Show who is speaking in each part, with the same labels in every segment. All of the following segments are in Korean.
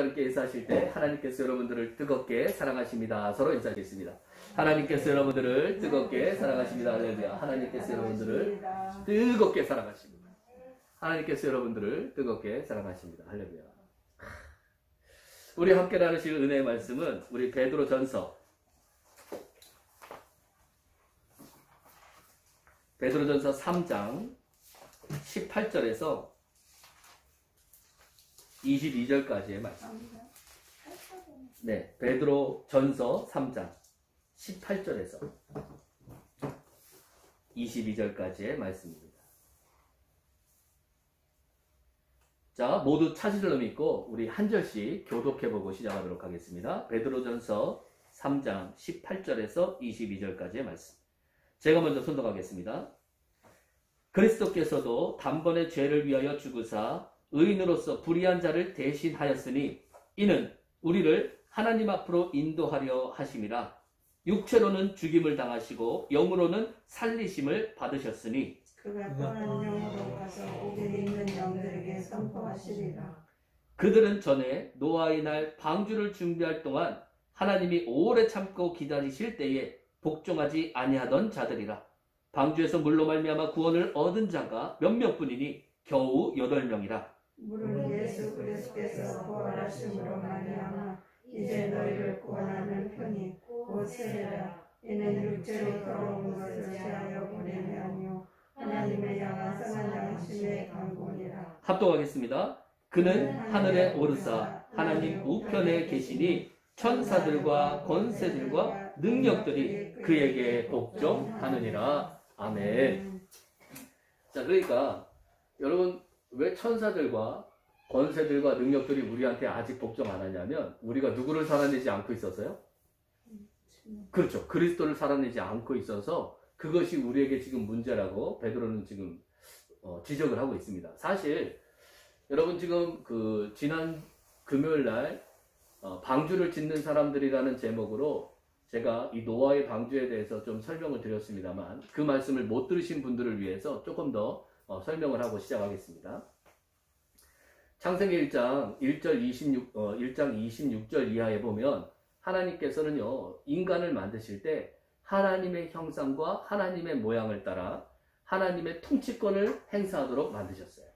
Speaker 1: 함께 인사하실 때 하나님께서 여러분들을 뜨겁게 사랑하십니다. 서로 인사하겠습니다. 하나님께서 여러분들을 뜨겁게 사랑하십니다. 할렐루야. 하나님께서 여러분들을 뜨겁게 사랑하십니다. 하나님께서 여러분들을 뜨겁게 사랑하십니다. 할렐루야. 우리 함께 나누실 은혜의 말씀은 우리 베드로전서 3장 18절에서 22절까지의 말씀입니다. 네, 베드로전서 3장 18절에서 22절까지의 말씀입니다. 자, 모두 찾으실 놈 있고 우리 한 절씩 교독해보고 시작하도록 하겠습니다. 베드로전서 3장 18절에서 22절까지의 말씀. 제가 먼저 선독하겠습니다. 그리스도께서도 단번에 죄를 위하여 죽으사 의인으로서 불의한 자를 대신하였으니 이는 우리를 하나님 앞으로 인도하려 하심이라. 육체로는 죽임을 당하시고 영으로는 살리심을 받으셨으니
Speaker 2: 그가 떠난 영으로 가서 오게 있는 영들에게 선포하시리라.
Speaker 1: 그들은 전에 노아의 날 방주를 준비할 동안 하나님이 오래 참고 기다리실 때에 복종하지 아니하던 자들이라. 방주에서 물로 말미암아 구원을 얻은 자가 몇 명뿐이니 겨우 8명이라.
Speaker 2: 물은 예수 그리스도께서 부활하심으로 말미암아 이제 너희를 구원하는 편이 곧 세례라. 이는 육체로 돌아온 것을 제하여 보냄이 아니요 하나님을 향한 선한 양심의 강권이라.
Speaker 1: 합독하겠습니다. 그는 하늘에 오르사 하나님 우편에 계시니 천사들과 권세들과 능력들이 그에게 복종하느니라. 아멘. 자, 그러니까 여러분 왜 천사들과 권세들과 능력들이 우리한테 아직 복종 안 하냐면 우리가 누구를 살아내지 않고 있어서요? 그렇죠. 그리스도를 살아내지 않고 있어서 그것이 우리에게 지금 문제라고 베드로는 지금 지적을 하고 있습니다. 사실 여러분 지금 그 지난 금요일 날 방주를 짓는 사람들이라는 제목으로 제가 이 노아의 방주에 대해서 좀 설명을 드렸습니다만 그 말씀을 못 들으신 분들을 위해서 조금 더 설명을 하고 시작하겠습니다. 창세기 1장 26절 이하에 보면 하나님께서는요 인간을 만드실 때 하나님의 형상과 하나님의 모양을 따라 하나님의 통치권을 행사하도록 만드셨어요.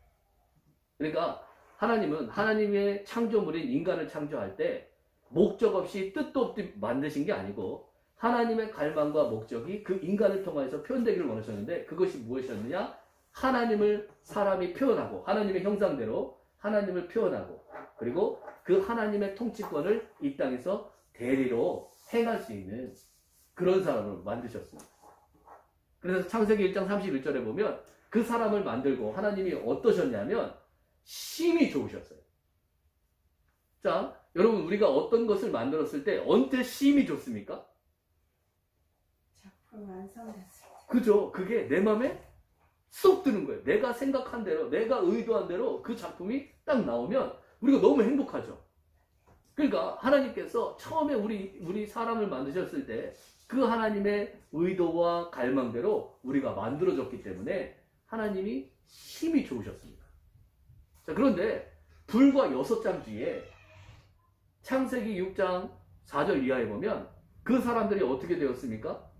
Speaker 1: 그러니까 하나님은 하나님의 창조물인 인간을 창조할 때 목적 없이 뜻도 없이 만드신 게 아니고 하나님의 갈망과 목적이 그 인간을 통해서 표현되기를 원하셨는데 그것이 무엇이었느냐? 하나님을 사람이 표현하고 하나님의 형상대로 하나님을 표현하고 그리고 그 하나님의 통치권을 이 땅에서 대리로 행할 수 있는 그런 사람을 만드셨습니다. 그래서 창세기 1장 31절에 보면 그 사람을 만들고 하나님이 어떠셨냐면 심히 좋으셨어요. 자, 여러분 우리가 어떤 것을 만들었을 때 언제 심히 좋습니까?
Speaker 2: 작품 완성됐을 때.
Speaker 1: 그죠? 그게 내 마음에 쏙 드는 거예요. 내가 생각한 대로, 내가 의도한 대로 그 작품이 딱 나오면 우리가 너무 행복하죠. 그러니까 하나님께서 처음에 우리 사람을 만드셨을 때 그 하나님의 의도와 갈망대로 우리가 만들어졌기 때문에 하나님이 심히 좋으셨습니다. 자, 그런데 불과 6장 뒤에 창세기 6장 4절 이하에 보면 그 사람들이 어떻게 되었습니까?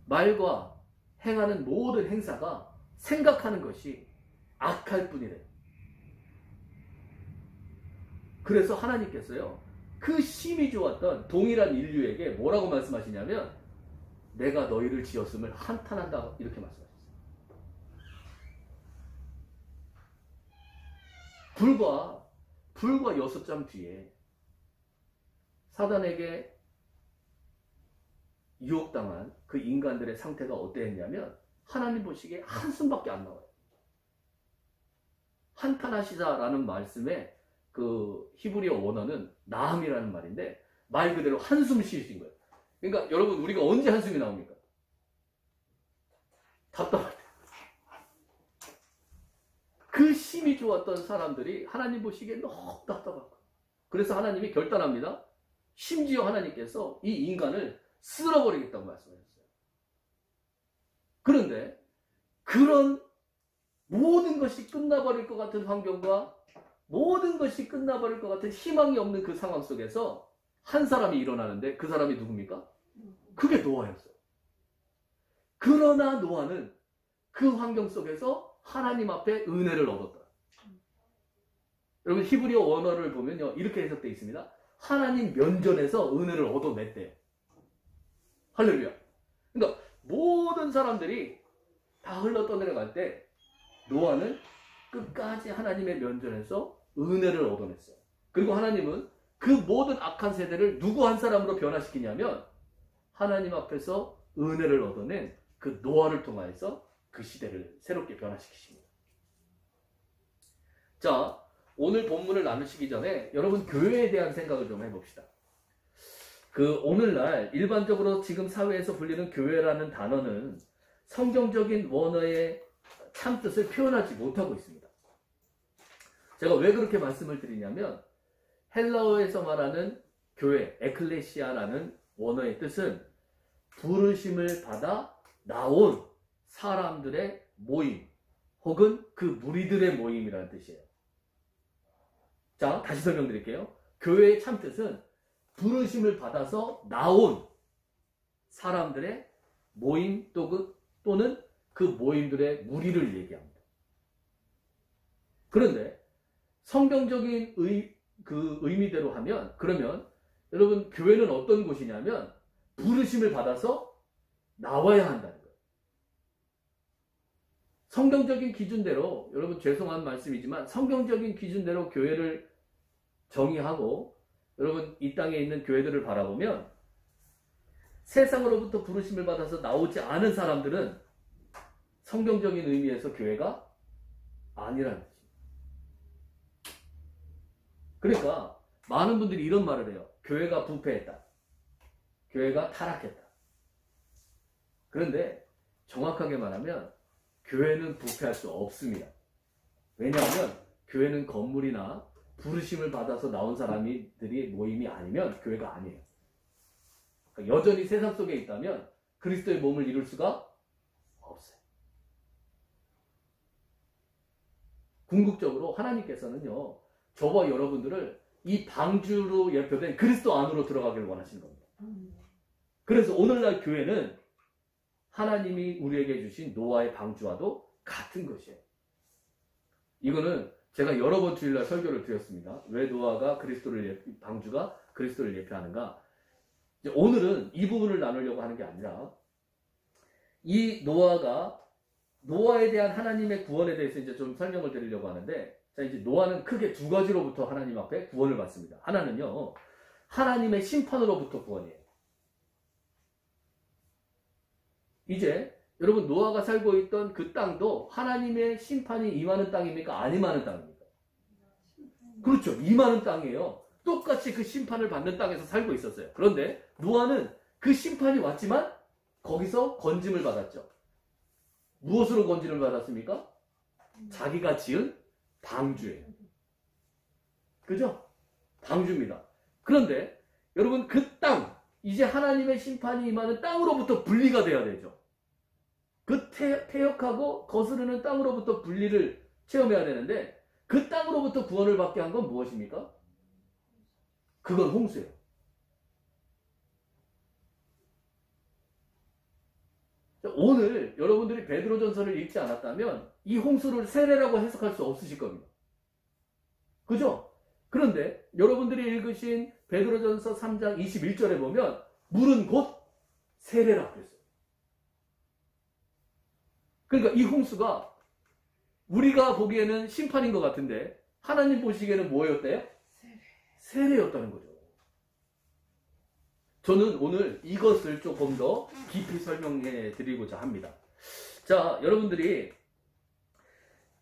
Speaker 1: 말과 행하는 모든 행사가 생각하는 것이 악할 뿐이래요. 그래서 하나님께서요 그 심히 좋았던 동일한 인류에게 뭐라고 말씀하시냐면 내가 너희를 지었음을 한탄한다 이렇게 말씀하셨어요. 불과 6장 뒤에 사단에게 유혹당한 그 인간들의 상태가 어땠냐면 하나님 보시기에 한숨밖에 안 나와요. 한탄하시다라는 말씀에 그 히브리어 원어는 나함이라는 말인데 말 그대로 한숨 쉬신 거예요. 그러니까 여러분 우리가 언제 한숨이 나옵니까? 답답할 때. 그 심히 좋았던 사람들이 하나님 보시기에 너무 답답하고 그래서 하나님이 결단합니다. 심지어 하나님께서 이 인간을 쓸어버리겠다고 말씀하셨어요. 그런데 그런 모든 것이 끝나버릴 것 같은 환경과 모든 것이 끝나버릴 것 같은 희망이 없는 그 상황 속에서 한 사람이 일어나는데 그 사람이 누굽니까? 그게 노아였어요. 그러나 노아는 그 환경 속에서 하나님 앞에 은혜를 얻었다. 여러분 히브리어 원어를 보면요 이렇게 해석되어 있습니다. 하나님 면전에서 은혜를 얻어냈대요. 할렐루야. 그러니까 모든 사람들이 다 흘러 떠내려갈 때 노아는 끝까지 하나님의 면전에서 은혜를 얻어냈어요. 그리고 하나님은 그 모든 악한 세대를 누구 한 사람으로 변화시키냐면 하나님 앞에서 은혜를 얻어낸 그 노아를 통하여서 그 시대를 새롭게 변화시키십니다. 자, 오늘 본문을 나누시기 전에 여러분 교회에 대한 생각을 좀 해봅시다. 오늘날 일반적으로 지금 사회에서 불리는 교회라는 단어는 성경적인 원어의 참뜻을 표현하지 못하고 있습니다. 제가 왜 그렇게 말씀을 드리냐면 헬라어에서 말하는 교회, 에클레시아라는 원어의 뜻은 부르심을 받아 나온 사람들의 모임 혹은 그 무리들의 모임이라는 뜻이에요. 자, 다시 설명드릴게요. 교회의 참뜻은 부르심을 받아서 나온 사람들의 모임 또는 그 모임들의 무리를 얘기합니다. 그런데 성경적인 의미대로 하면 그러면 여러분 교회는 어떤 곳이냐면 부르심을 받아서 나와야 한다는 거예요. 성경적인 기준대로 여러분 죄송한 말씀이지만 성경적인 기준대로 교회를 정의하고 여러분 이 땅에 있는 교회들을 바라보면 세상으로부터 부르심을 받아서 나오지 않은 사람들은 성경적인 의미에서 교회가 아니라는 뜻입니다. 그러니까 많은 분들이 이런 말을 해요. 교회가 부패했다. 교회가 타락했다. 그런데 정확하게 말하면 교회는 부패할 수 없습니다. 왜냐하면 교회는 건물이나 부르심을 받아서 나온 사람들이 모임이 아니면 교회가 아니에요. 그러니까 여전히 세상 속에 있다면 그리스도의 몸을 이룰 수가 없어요. 궁극적으로 하나님께서는요, 저와 여러분들을 이 방주로 예표된 그리스도 안으로 들어가길 원하시는 겁니다. 그래서 오늘날 교회는 하나님이 우리에게 주신 노아의 방주와도 같은 것이에요. 이거는 제가 여러 번 주일날 설교를 드렸습니다. 왜 노아가 방주가 그리스도를 예표하는가? 이제 오늘은 이 부분을 나누려고 하는 게 아니라 이 노아에 대한 하나님의 구원에 대해서 이제 좀 설명을 드리려고 하는데, 자, 이제 노아는 크게 두 가지로부터 하나님 앞에 구원을 받습니다. 하나는요, 하나님의 심판으로부터 구원이에요. 이제 여러분 노아가 살고 있던 그 땅도 하나님의 심판이 임하는 땅입니까? 안 임하는 땅입니까? 그렇죠. 임하는 땅이에요. 똑같이 그 심판을 받는 땅에서 살고 있었어요. 그런데 노아는 그 심판이 왔지만 거기서 건짐을 받았죠. 무엇으로 건짐을 받았습니까? 자기가 지은 방주예요. 그죠? 방주입니다. 그런데 여러분 그 땅, 이제 하나님의 심판이 임하는 땅으로부터 분리가 돼야 되죠. 그 퇴역하고 거스르는 땅으로부터 분리를 체험해야 되는데 그 땅으로부터 구원을 받게 한 건 무엇입니까? 그건 홍수예요. 오늘 여러분들이 베드로전서를 읽지 않았다면 이 홍수를 세례라고 해석할 수 없으실 겁니다. 그죠? 그런데 여러분들이 읽으신 베드로전서 3장 21절에 보면 물은 곧 세례라고 했어요. 그러니까 이 홍수가 우리가 보기에는 심판인 것 같은데 하나님 보시기에는 뭐였대요? 세례였다는 거죠. 저는 오늘 이것을 조금 더 깊이 설명해 드리고자 합니다. 자, 여러분들이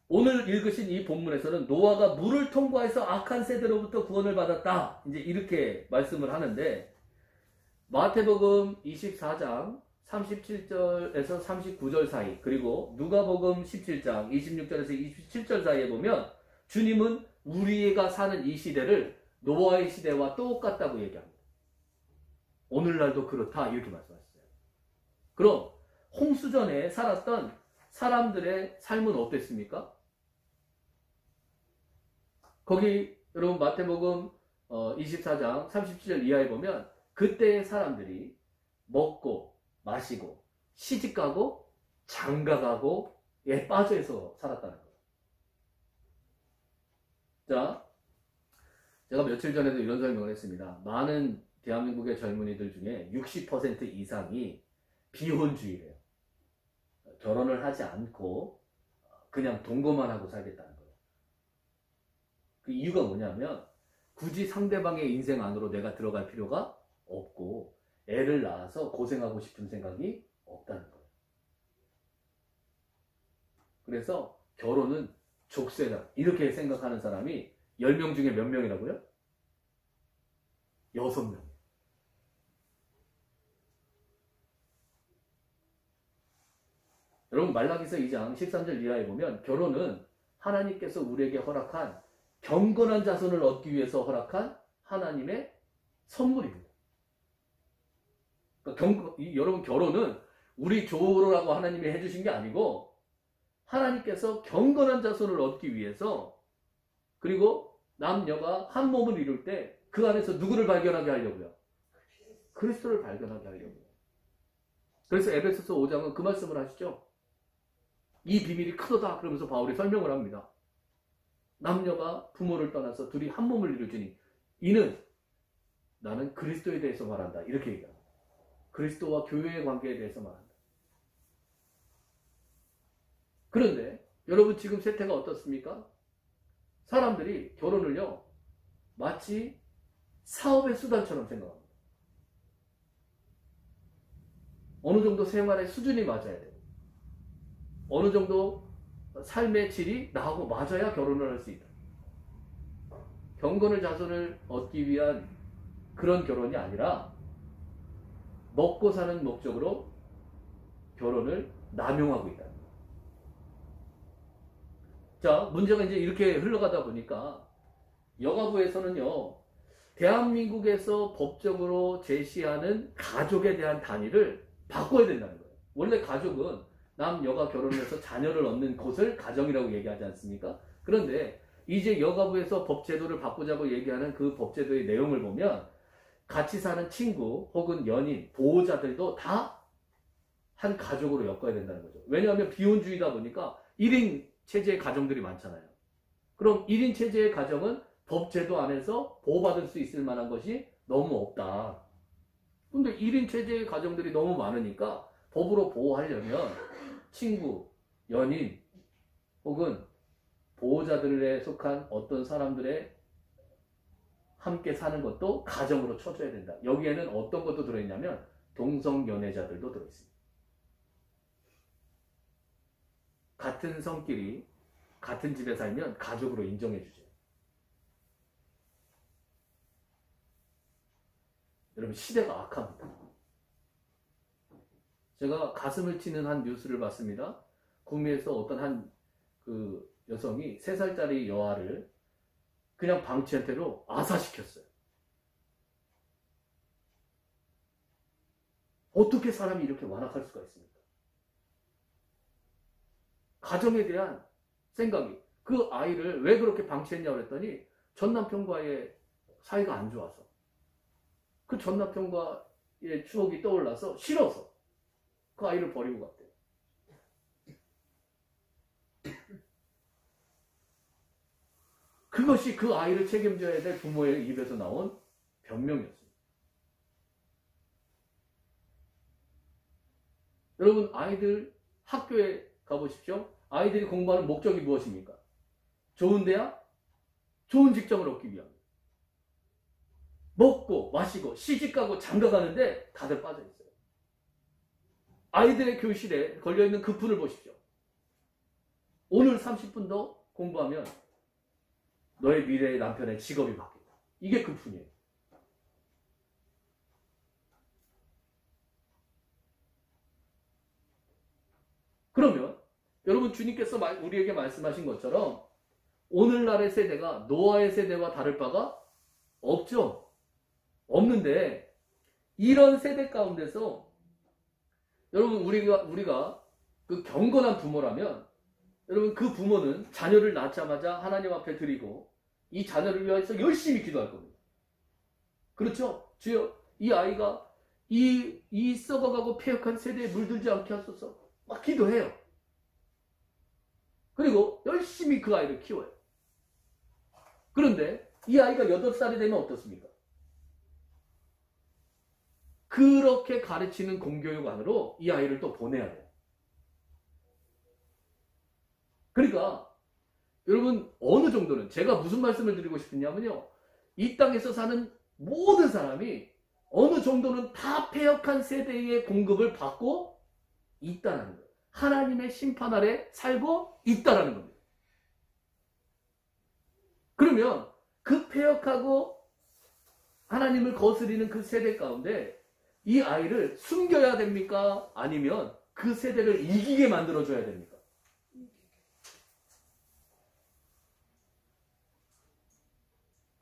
Speaker 1: 오늘 읽으신 이 본문에서는 노아가 물을 통과해서 악한 세대로부터 구원을 받았다, 이제 이렇게 말씀을 하는데, 마태복음 24장 37절에서 39절 사이, 그리고 누가복음 17장 26절에서 27절 사이에 보면 주님은 우리가 사는 이 시대를 노아의 시대와 똑같다고 얘기합니다. 오늘날도 그렇다, 이렇게 말씀하셨어요. 그럼 홍수 전에 살았던 사람들의 삶은 어땠습니까? 거기 여러분 마태복음 24장 37절 이하에 보면 그때의 사람들이 먹고 마시고 시집가고 장가가고 에 빠져서 살았다는 거예요. 자, 제가 며칠 전에도 이런 설명을 했습니다. 많은 대한민국의 젊은이들 중에 60% 이상이 비혼주의래요. 결혼을 하지 않고 그냥 동거만 하고 살겠다는 거예요. 그 이유가 뭐냐면 굳이 상대방의 인생 안으로 내가 들어갈 필요가 없고 애를 낳아서 고생하고 싶은 생각이 없다는 거예요. 그래서 결혼은 족쇄다 이렇게 생각하는 사람이 10명 중에 몇 명이라고요? 6명. 여러분 말라기서 2장 13절 이하에 보면 결혼은 하나님께서 우리에게 허락한 경건한 자손을 얻기 위해서 허락한 하나님의 선물입니다. 그러니까 여러분 결혼은 우리 좋으라고 하나님이 해주신 게 아니고 하나님께서 경건한 자손을 얻기 위해서 그리고 남녀가 한 몸을 이룰 때 그 안에서 누구를 발견하게 하려고요? 그리스도를 발견하게 하려고요. 그래서 에베소서 5장은 그 말씀을 하시죠. 이 비밀이 크도다 그러면서 바울이 설명을 합니다. 남녀가 부모를 떠나서 둘이 한 몸을 이루지니 이는 나는 그리스도에 대해서 말한다. 이렇게 얘기합니다. 그리스도와 교회의 관계에 대해서 말한다. 그런데 여러분 지금 세태가 어떻습니까? 사람들이 결혼을요 마치 사업의 수단처럼 생각합니다. 어느 정도 생활의 수준이 맞아야 돼요. 어느 정도 삶의 질이 나하고 맞아야 결혼을 할 수 있다. 경건의 자손을 얻기 위한 그런 결혼이 아니라 먹고 사는 목적으로 결혼을 남용하고 있다. 자, 문제가 이제 이렇게 흘러가다 보니까 여가부에서는요, 대한민국에서 법적으로 제시하는 가족에 대한 단위를 바꿔야 된다는 거예요. 원래 가족은 남, 여가 결혼해서 자녀를 얻는 곳을 가정이라고 얘기하지 않습니까? 그런데 이제 여가부에서 법제도를 바꾸자고 얘기하는 그 법제도의 내용을 보면 같이 사는 친구 혹은 연인, 보호자들도 다 한 가족으로 엮어야 된다는 거죠. 왜냐하면 비혼주의다 보니까 1인 체제의 가정들이 많잖아요. 그럼 1인 체제의 가정은 법제도 안에서 보호받을 수 있을 만한 것이 너무 없다. 근데 1인 체제의 가정들이 너무 많으니까 법으로 보호하려면 친구, 연인 혹은 보호자들에 속한 어떤 사람들의 함께 사는 것도 가정으로 쳐줘야 된다. 여기에는 어떤 것도 들어있냐면 동성연애자들도 들어있습니다. 같은 성끼리 같은 집에 살면 가족으로 인정해주죠. 여러분 시대가 악합니다. 제가 가슴을 치는 한 뉴스를 봤습니다. 구미에서 어떤 한 그 여성이 3살짜리 여아를 그냥 방치한 채로 아사시켰어요. 어떻게 사람이 이렇게 완악할 수가 있습니까? 가정에 대한 생각이. 그 아이를 왜 그렇게 방치했냐고 그랬더니 전 남편과의 사이가 안 좋아서. 그 전 남편과의 추억이 떠올라서 싫어서 그 아이를 버리고 갔대요. 그것이 그 아이를 책임져야 될 부모의 입에서 나온 변명이었습니다. 여러분 아이들 학교에 가보십시오. 아이들이 공부하는 목적이 무엇입니까? 좋은 대학, 좋은 직장을 얻기 위함입니다. 먹고 마시고 시집가고 장가가는데 다들 빠져있어요. 아이들의 교실에 걸려있는 그 불을 보십시오. 오늘 30분 더 공부하면 너의 미래의 남편의 직업이 바뀐다. 이게 그 분이에요. 그러면 여러분 주님께서 우리에게 말씀하신 것처럼 오늘날의 세대가 노아의 세대와 다를 바가 없죠. 없는데 이런 세대 가운데서 여러분 우리가 그 경건한 부모라면 여러분 그 부모는 자녀를 낳자마자 하나님 앞에 드리고 이 자녀를 위해서 열심히 기도할 겁니다. 그렇죠? 주여, 이 아이가 이 썩어가고 폐역한 세대에 물들지 않게 하소서. 막 기도해요. 그리고 열심히 그 아이를 키워요. 그런데 이 아이가 8살이 되면 어떻습니까? 그렇게 가르치는 공교육 안으로 이 아이를 또 보내야 돼요. 그러니까 여러분, 어느 정도는, 제가 무슨 말씀을 드리고 싶으냐면요, 이 땅에서 사는 모든 사람이 어느 정도는 다 폐역한 세대의 공급을 받고 있다는 거예요. 하나님의 심판 아래 살고 있다는 겁니다. 그러면 그 폐역하고 하나님을 거스리는 그 세대 가운데 이 아이를 숨겨야 됩니까? 아니면 그 세대를 이기게 만들어줘야 됩니까?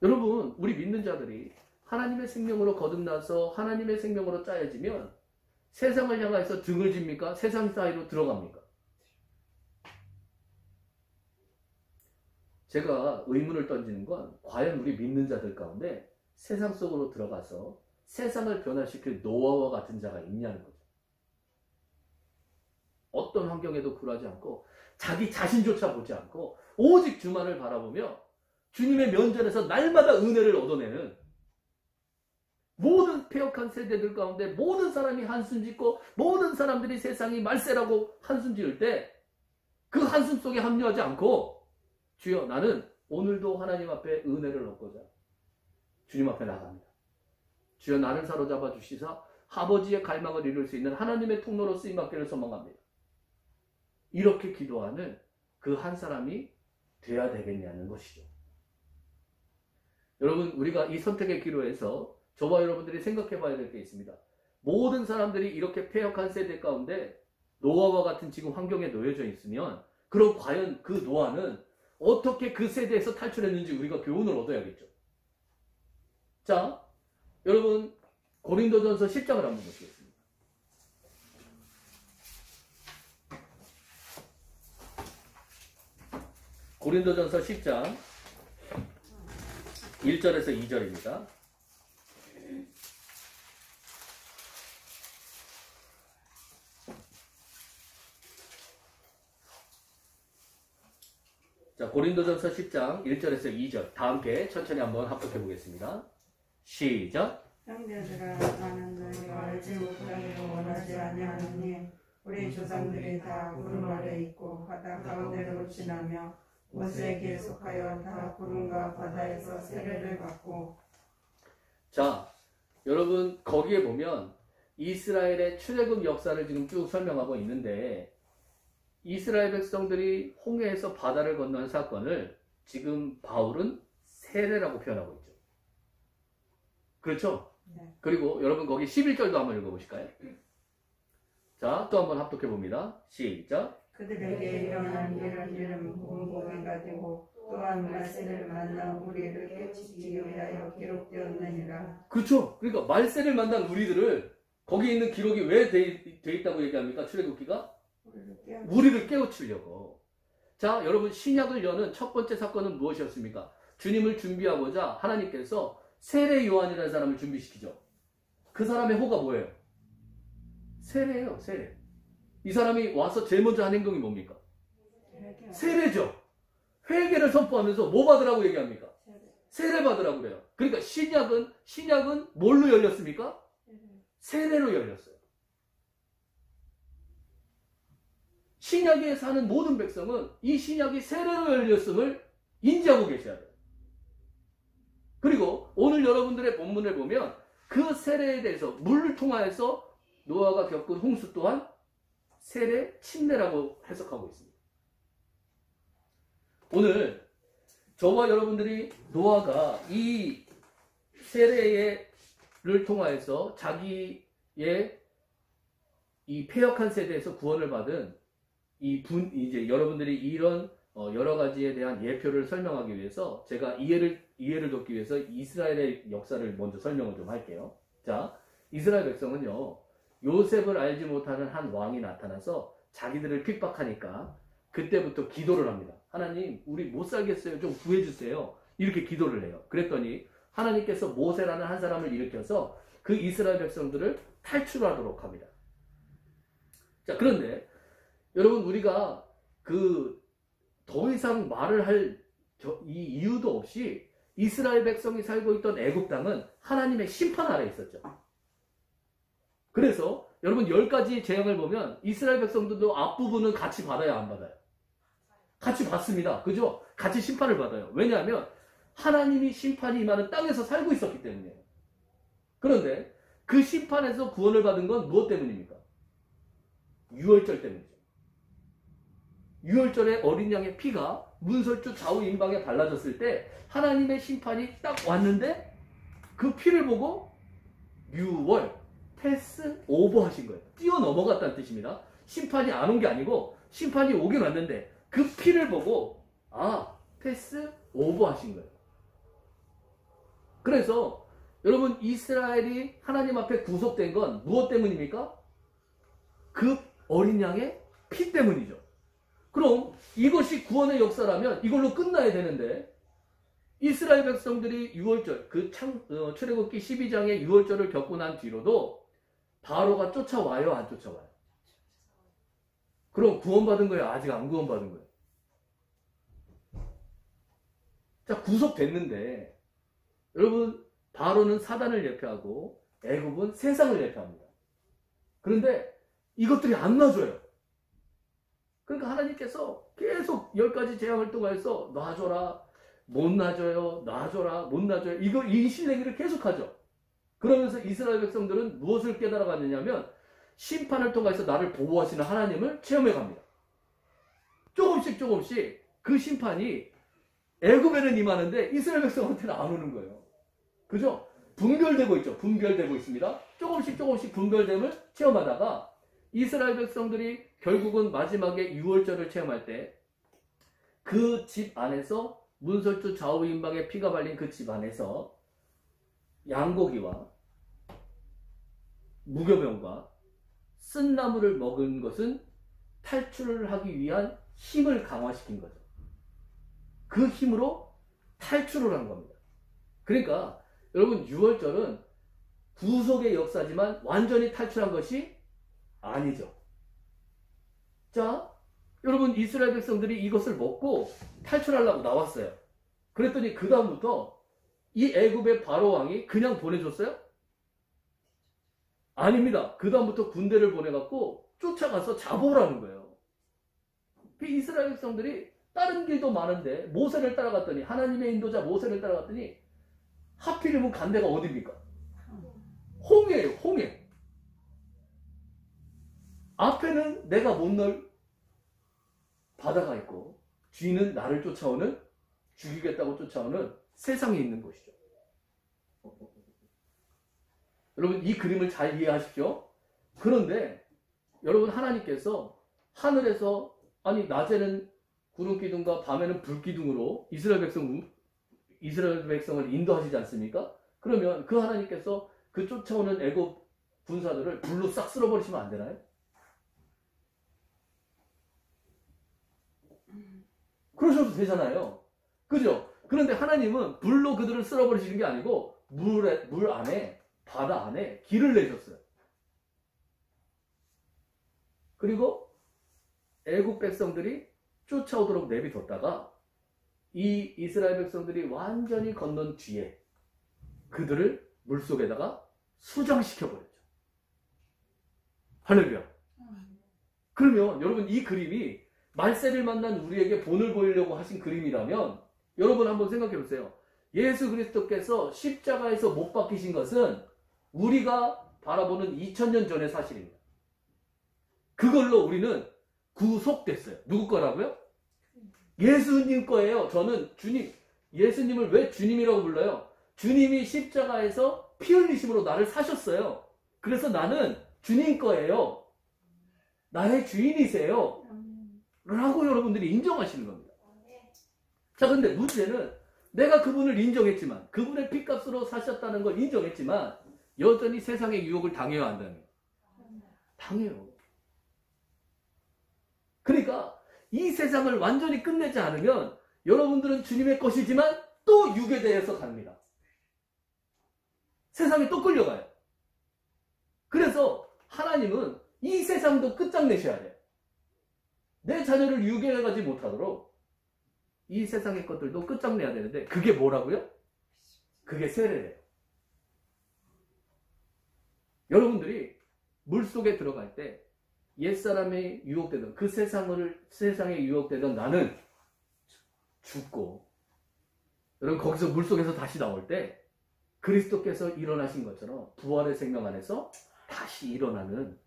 Speaker 1: 여러분, 우리 믿는 자들이 하나님의 생명으로 거듭나서 하나님의 생명으로 짜여지면 세상을 향해서 등을 집니까? 세상 사이로 들어갑니까? 제가 의문을 던지는 건 과연 우리 믿는 자들 가운데 세상 속으로 들어가서 세상을 변화시킬 노아와 같은 자가 있냐는 거죠. 어떤 환경에도 굴하지 않고 자기 자신조차 보지 않고 오직 주만을 바라보며 주님의 면전에서 날마다 은혜를 얻어내는 모든 폐역한 세대들 가운데 모든 사람이 한숨 짓고 모든 사람들이 세상이 말세라고 한숨 지을 때 그 한숨 속에 합류하지 않고 주여, 나는 오늘도 하나님 앞에 은혜를 얻고자 주님 앞에 나갑니다. 주여, 나를 사로잡아 주시사 아버지의 갈망을 이룰 수 있는 하나님의 통로로 쓰임받기를 소망합니다. 이렇게 기도하는 그 한 사람이 돼야 되겠냐는 것이죠. 여러분, 우리가 이 선택의 기로에서 저와 여러분들이 생각해 봐야 될 게 있습니다. 모든 사람들이 이렇게 폐역한 세대 가운데 노아와 같은 지금 환경에 놓여져 있으면 그럼 과연 그 노아는 어떻게 그 세대에서 탈출했는지 우리가 교훈을 얻어야겠죠. 자, 여러분, 고린도전서 10장을 한번 보시겠습니다. 고린도전서 10장 1절에서 2절입니다. 자, 고린도전서 10장 1절에서 2절 다 함께 천천히 한번 합독해 보겠습니다. 시작.
Speaker 2: 형제들아, 나는 너희가 알지 못하기를 원하지 아니하노니 우리 조상들이 다 구름 아래 있고 바다 가운데로 지나며 모세에게 속하여 다 구름과 바다에서 세례를 받고.
Speaker 1: 자, 여러분, 거기에 보면 이스라엘의 출애굽 역사를 지금 쭉 설명하고 있는데 이스라엘 백성들이 홍해에서 바다를 건너는 사건을 지금 바울은 세례라고 표현하고 있죠. 그렇죠?
Speaker 2: 네.
Speaker 1: 그리고 여러분, 거기 11절도 한번 읽어보실까요? 자, 또 한번 합독해 봅니다. 시작.
Speaker 2: 그들에게 일어난 이런 일은 공복이 가지고 또한 말세를 만나 우리를 깨치기 위하여 기록되었느니라.
Speaker 1: 그렇죠. 그러니까 말세를 만난 우리들을, 거기 있는 기록이 왜 돼 있다고 얘기합니까? 출애굽기가? 우리를 깨우치려고. 자, 여러분, 신약을 여는 첫 번째 사건은 무엇이었습니까? 주님을 준비하고자 하나님께서 세례 요한이라는 사람을 준비시키죠. 그 사람의 호가 뭐예요? 세례예요, 세례. 이 사람이 와서 제일 먼저 한 행동이 뭡니까? 세례죠. 회개를 선포하면서 뭐 받으라고 얘기합니까? 세례 받으라고 그래요. 그러니까 신약은 뭘로 열렸습니까? 세례로 열렸어요. 신약에 사는 모든 백성은 이 신약이 세례로 열렸음을 인지하고 계셔야 돼요. 그리고 오늘 여러분들의 본문을 보면 그 세례에 대해서 물을 통하여서 노아가 겪은 홍수 또한 세례 침례라고 해석하고 있습니다. 오늘 저와 여러분들이 노아가 이 세례를 통하여서 자기의 이 폐역한 세대에서 구원을 받은 이제 여러분들이 이런 여러 가지에 대한 예표를 설명하기 위해서 제가 이해를 돕기 위해서 이스라엘의 역사를 먼저 설명을 좀 할게요. 자, 이스라엘 백성은요, 요셉을 알지 못하는 한 왕이 나타나서 자기들을 핍박하니까 그때부터 기도를 합니다. 하나님, 우리 못 살겠어요. 좀 구해주세요. 이렇게 기도를 해요. 그랬더니 하나님께서 모세라는 한 사람을 일으켜서 그 이스라엘 백성들을 탈출하도록 합니다. 자, 그런데 여러분, 우리가 더 이상 말을 할 이 이유도 없이 이스라엘 백성이 살고 있던 애굽 땅은 하나님의 심판 아래 있었죠. 그래서 여러분, 10가지 재앙을 보면 이스라엘 백성들도 앞부분은 같이 받아요, 안 받아요? 같이 받습니다. 그죠? 같이 심판을 받아요. 왜냐하면 하나님이 심판이 임하는 땅에서 살고 있었기 때문이에요. 그런데 그 심판에서 구원을 받은 건 무엇 때문입니까? 유월절 때문이죠. 유월절에 어린 양의 피가 문설주 좌우 임방에 발라졌을 때 하나님의 심판이 딱 왔는데 그 피를 보고 유월, 패스 오버 하신 거예요. 뛰어넘어갔다는 뜻입니다. 심판이 안 온 게 아니고 심판이 오긴 왔는데 그 피를 보고 패스 오버 하신 거예요. 그래서 여러분, 이스라엘이 하나님 앞에 구속된 건 무엇 때문입니까? 그 어린 양의 피 때문이죠. 그럼 이것이 구원의 역사라면 이걸로 끝나야 되는데 이스라엘 백성들이 유월절, 출애굽기 12장의 유월절을 겪고 난 뒤로도 바로가 쫓아와요, 안 쫓아와요? 그럼 구원받은 거예요, 아직 안 구원받은 거예요? 자, 구속됐는데 여러분, 바로는 사단을 예표하고 애굽은 세상을 예표합니다. 그런데 이것들이 안 놔줘요. 그러니까 하나님께서 계속 10가지 재앙을 통해서 놔줘라, 못 놔줘요, 놔줘라, 못 놔줘요. 이 실내기를 계속하죠. 그러면서 이스라엘 백성들은 무엇을 깨달아갔느냐면 심판을 통해서 나를 보호하시는 하나님을 체험해 갑니다. 조금씩 그 심판이 애굽에는 임하는데 이스라엘 백성한테는 안 오는 거예요. 그죠? 분별되고 있죠. 분별되고 있습니다. 조금씩 분별됨을 체험하다가 이스라엘 백성들이 결국은 마지막에 유월절을 체험할 때 그 집 안에서 문설주 좌우 임방에 피가 발린 그 집 안에서 양고기와 무교병과 쓴 나물을 먹은 것은 탈출을 하기 위한 힘을 강화시킨 거죠. 그 힘으로 탈출을 한 겁니다. 그러니까 여러분, 유월절은 구속의 역사지만 완전히 탈출한 것이 아니죠. 자, 여러분, 이스라엘 백성들이 이것을 먹고 탈출하려고 나왔어요. 그랬더니 그 다음부터 이 애굽의 바로 왕이 그냥 보내줬어요? 아닙니다. 그 다음부터 군대를 보내갖고 쫓아가서 잡아오라는 거예요. 그 이스라엘 백성들이 다른 길도 많은데 모세를 따라갔더니, 하나님의 인도자 모세를 따라갔더니 하필이면 간 데가 어디입니까? 홍해예요, 홍해. 앞에는 내가 못 넣을 바다가 있고 뒤는 나를 쫓아오는, 죽이겠다고 쫓아오는 세상에 있는 곳이죠. 여러분, 이 그림을 잘 이해하십시오. 그런데 여러분, 하나님께서 하늘에서, 낮에는 구름 기둥과 밤에는 불 기둥으로 이스라엘 백성을 인도하시지 않습니까? 그러면 그 하나님께서 그 쫓아오는 애굽 군사들을 불로 싹 쓸어버리시면 안 되나요? 그러셔도 되잖아요. 그죠? 그런데 하나님은 불로 그들을 쓸어버리시는 게 아니고 물 안에, 바다 안에 길을 내셨어요. 그리고 애굽 백성들이 쫓아오도록 내비뒀다가 이 이스라엘 백성들이 완전히 건넌 뒤에 그들을 물속에다가 수장시켜버렸죠. 할렐루야. 그러면 여러분, 이 그림이 말세를 만난 우리에게 본을 보이려고 하신 그림이라면 여러분 한번 생각해 보세요. 예수 그리스도께서 십자가에서 못 박히신 것은 우리가 바라보는 2000년 전의 사실입니다. 그걸로 우리는 구속됐어요. 누구 거라고요? 예수님 거예요. 저는 예수님을 왜 주님이라고 불러요? 주님이 십자가에서 피 흘리심으로 나를 사셨어요. 그래서 나는 주님 거예요. 나의 주인이세요. 라고 여러분들이 인정하시는 겁니다. 자, 근데 문제는 내가 그분을 인정했지만, 그분의 피값으로 사셨다는 걸 인정했지만 여전히 세상의 유혹을 당해요, 안 당해요? 당해요. 그러니까 이 세상을 완전히 끝내지 않으면 여러분들은 주님의 것이지만 또 육에 대해서 갑니다. 세상에 또 끌려가요. 그래서 하나님은 이 세상도 끝장내셔야 돼요. 내 자녀를 유괴하지 못하도록 이 세상의 것들도 끝장내야 되는데 그게 뭐라고요? 그게 세례래요. 여러분들이 물속에 들어갈 때 옛사람에 유혹되던 그 세상에 유혹되던 나는 죽고 여러분 거기서 물속에서 다시 나올 때 그리스도께서 일어나신 것처럼 부활의 생명 안에서 다시 일어나는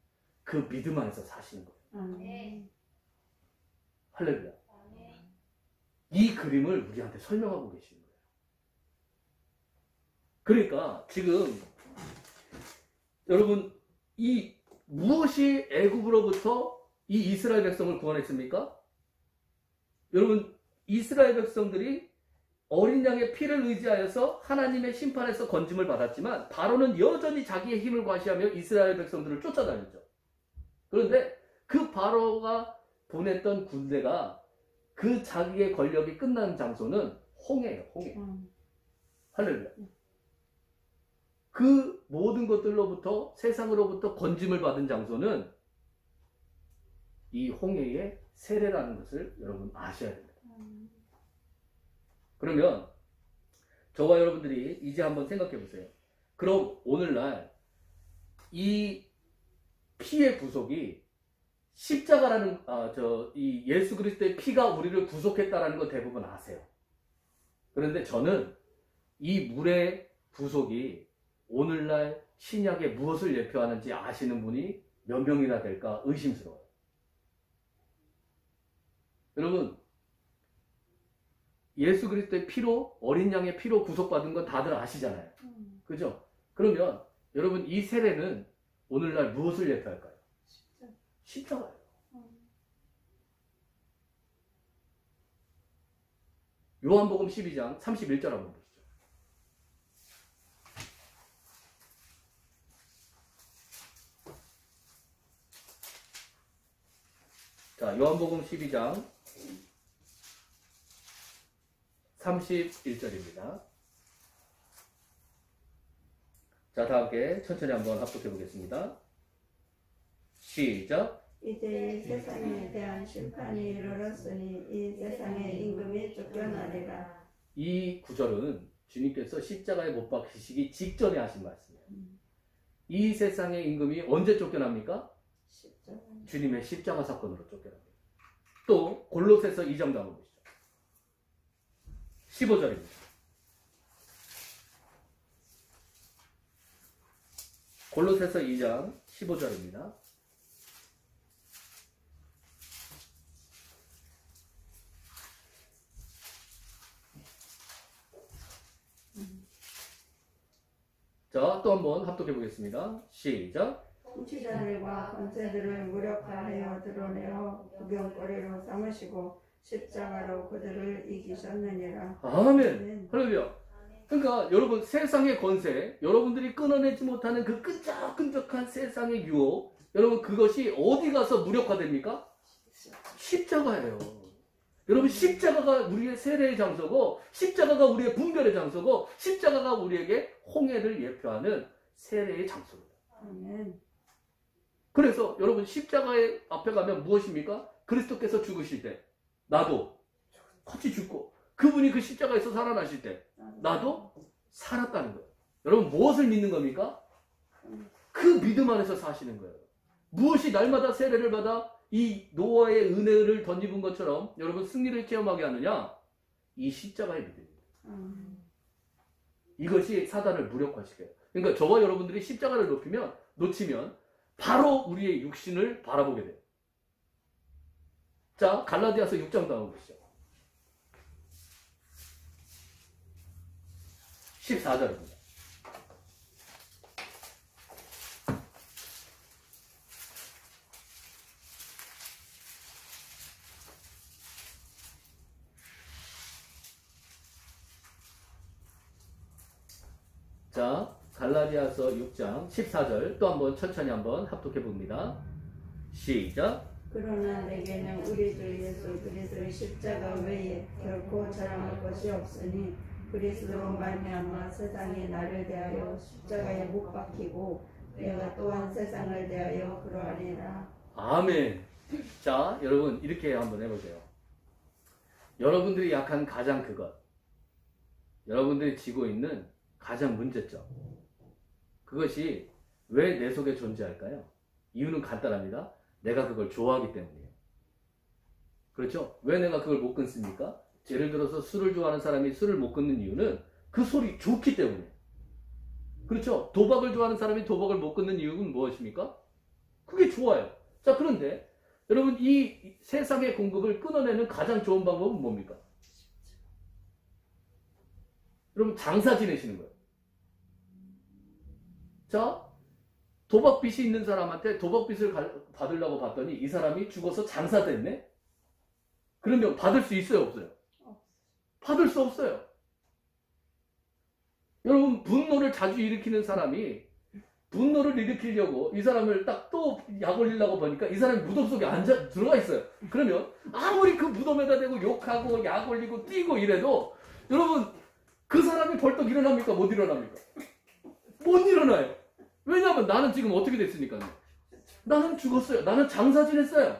Speaker 1: 그 믿음 안에서 사시는 거예요. 할렐루야. 이 그림을 우리한테 설명하고 계시는 거예요. 그러니까 지금 여러분 이 무엇이 애굽으로부터 이 이스라엘 백성을 구원했습니까? 여러분 이스라엘 백성들이 어린 양의 피를 의지하여서 하나님의 심판에서 건짐을 받았지만 바로는 여전히 자기의 힘을 과시하며 이스라엘 백성들을 쫓아다녔죠. 그런데 그 바로가 보냈던 군대가 그 자기의 권력이 끝난 장소는 홍해예요. 홍해. 할렐루야. 그 모든 것들로부터 세상으로부터 건짐을 받은 장소는 이 홍해의 세례라는 것을 여러분 아셔야 됩니다. 그러면 저와 여러분들이 이제 한번 생각해 보세요. 그럼 오늘날 이 피의 구속이 십자가라는 이 예수 그리스도의 피가 우리를 구속했다라는 건 대부분 아세요. 그런데 저는 이 물의 구속이 오늘날 신약에 무엇을 예표하는지 아시는 분이 몇 명이나 될까 의심스러워요. 여러분 예수 그리스도의 피로 어린 양의 피로 구속받은 건 다들 아시잖아요. 그죠? 그러면 여러분 이 세례는 오늘날 무엇을 예표할까요? 십자가예요. 요한복음 12장 31절 한번 보시죠. 자, 요한복음 12장 31절입니다. 자, 다 함께 천천히 한번 합독해 보겠습니다. 시작.
Speaker 2: 이제 세상에 대한 심판이 이르렀으니 이 세상의 임금이 쫓겨나리라.
Speaker 1: 이 구절은 주님께서 십자가에 못 박히시기 직전에 하신 말씀이에요. 이 세상의 임금이 언제 쫓겨납니까? 주님의 십자가 사건으로 쫓겨납니다. 또 골로새서 2장도 한번 보시죠. 15절입니다. 골로새서 2장 15절입니다. 자, 또 한번 합독해 보겠습니다. 시작.
Speaker 2: 통치자들과 권세들을 무력화하여 드러내어 구경거리로 삼으시고 십자가로 그들을 이기셨느니라.
Speaker 1: 아멘. 할렐루야. 그러니까 여러분 세상의 권세, 여러분들이 끊어내지 못하는 그 끈적끈적한 세상의 유혹, 여러분 그것이 어디 가서 무력화됩니까? 십자가예요. 여러분 십자가가 우리의 세례의 장소고, 십자가가 우리의 분별의 장소고, 십자가가 우리에게 홍해를 예표하는 세례의 장소입니다.
Speaker 2: 아멘.
Speaker 1: 그래서 여러분 십자가의 앞에 가면 무엇입니까? 그리스도께서 죽으실 때 나도 같이 죽고, 그분이 그 십자가에서 살아나실 때 나도 살았다는 거예요. 여러분 무엇을 믿는 겁니까? 그 믿음 안에서 사시는 거예요. 무엇이 날마다 세례를 받아 이 노아의 은혜를 덧입은 것처럼 여러분 승리를 체험하게 하느냐? 이 십자가의 믿음입니다. 이것이 사단을 무력화시켜요. 그러니까 저와 여러분들이 십자가를 놓치면 바로 우리의 육신을 바라보게 돼요. 자, 갈라디아서 6장도 한번 보시죠. 14절입니다. 자, 갈라디아서 6장 14절 또 한번 천천히 한번 합독해 봅니다. 시작.
Speaker 2: 그러나 내게는 우리 주 예수 그리스도의 십자가 외에 결코 자랑할 것이 없으니 그리스도로 말미암아 세상이 나를 대하여 십자가에 못 박히고 내가 또한 세상을 대하여 그러하리라.
Speaker 1: 아멘. 자, 여러분 이렇게 한번 해보세요. 여러분들이 약한 가장 그것, 여러분들이 지고 있는 가장 문제점, 그것이 왜 내 속에 존재할까요? 이유는 간단합니다. 내가 그걸 좋아하기 때문이에요. 그렇죠? 왜 내가 그걸 못 끊습니까? 예를 들어서 술을 좋아하는 사람이 술을 못 끊는 이유는 그 술이 좋기 때문이에요. 그렇죠? 도박을 좋아하는 사람이 도박을 못 끊는 이유는 무엇입니까? 그게 좋아요. 자, 그런데 여러분 이 세상의 공급을 끊어내는 가장 좋은 방법은 뭡니까? 여러분 장사 지내시는 거예요. 자, 도박빚이 있는 사람한테 도박빚을 받으려고 봤더니 이 사람이 죽어서 장사됐네? 그러면 받을 수 있어요, 없어요? 받을 수 없어요. 여러분 분노를 자주 일으키는 사람이 분노를 일으키려고 이 사람을 딱 또 약 올리려고 보니까 이 사람이 무덤 속에 들어가 있어요. 그러면 아무리 그 무덤에다 대고 욕하고 약 올리고 뛰고 이래도 여러분 그 사람이 벌떡 일어납니까? 못 일어납니까? 못 일어나요. 왜냐하면 나는 지금 어떻게 됐으니까요. 나는 죽었어요. 나는 장사 지냈어요.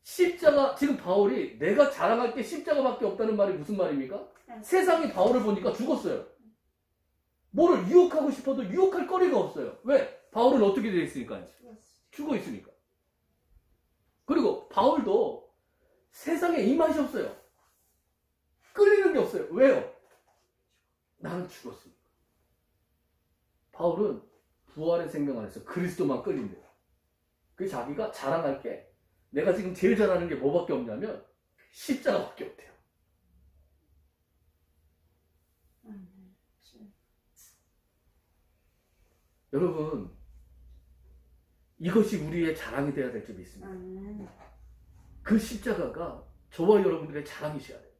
Speaker 1: 십자가, 지금 바울이 내가 자랑할 게 십자가밖에 없다는 말이 무슨 말입니까? 세상이 바울을 보니까 죽었어요. 뭐를 유혹하고 싶어도 유혹할 거리가 없어요. 왜? 바울은 어떻게 되어 있으니까요? 죽어 있으니까. 그리고 바울도 세상에 입맛이 없어요. 끌리는 게 없어요. 왜요? 나는 죽었으니까. 바울은 부활의 생명 안에서 그리스도만 끌린대요. 그 자기가 자랑할 게 내가 지금 제일 잘하는 게 뭐밖에 없냐면 십자가밖에 없대요. 여러분 이것이 우리의 자랑이 되어야 될 점이 있습니다. 그 십자가가 저와 여러분들의 자랑이셔야 돼요.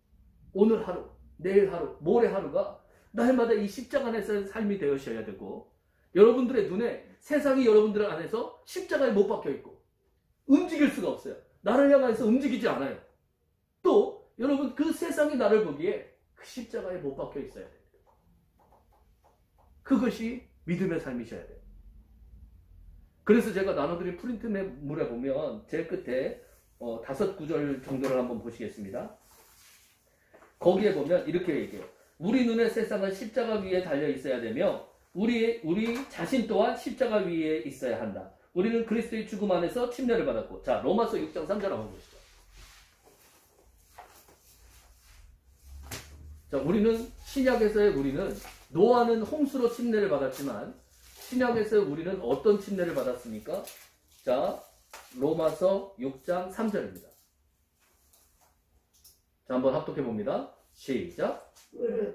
Speaker 1: 오늘 하루, 내일 하루, 모레 하루가 날마다 이 십자가 안에서의 삶이 되어셔야 되고 여러분들의 눈에 세상이 여러분들 안에서 십자가에 못 박혀 있고 움직일 수가 없어요. 나를 향해서 움직이지 않아요. 또 여러분 그 세상이 나를 보기에 그 십자가에 못 박혀 있어야 됩니다. 그것이 믿음의 삶이셔야 돼요. 그래서 제가 나눠드린 프린트물에 보면 제일 끝에 5구절 정도를 한번 보시겠습니다. 거기에 보면 이렇게 얘기해요. 우리 눈의 세상은 십자가 위에 달려 있어야 되며 우리 자신 또한 십자가 위에 있어야 한다. 우리는 그리스도의 죽음 안에서 침례를 받았고. 자, 로마서 6장 3절 한번 보시죠. 자, 신약에서의 우리는 노아는 홍수로 침례를 받았지만 신약에서 우리는 어떤 침례를 받았습니까? 자, 로마서 6장 3절입니다. 자, 한번 합독해 봅니다. 시작.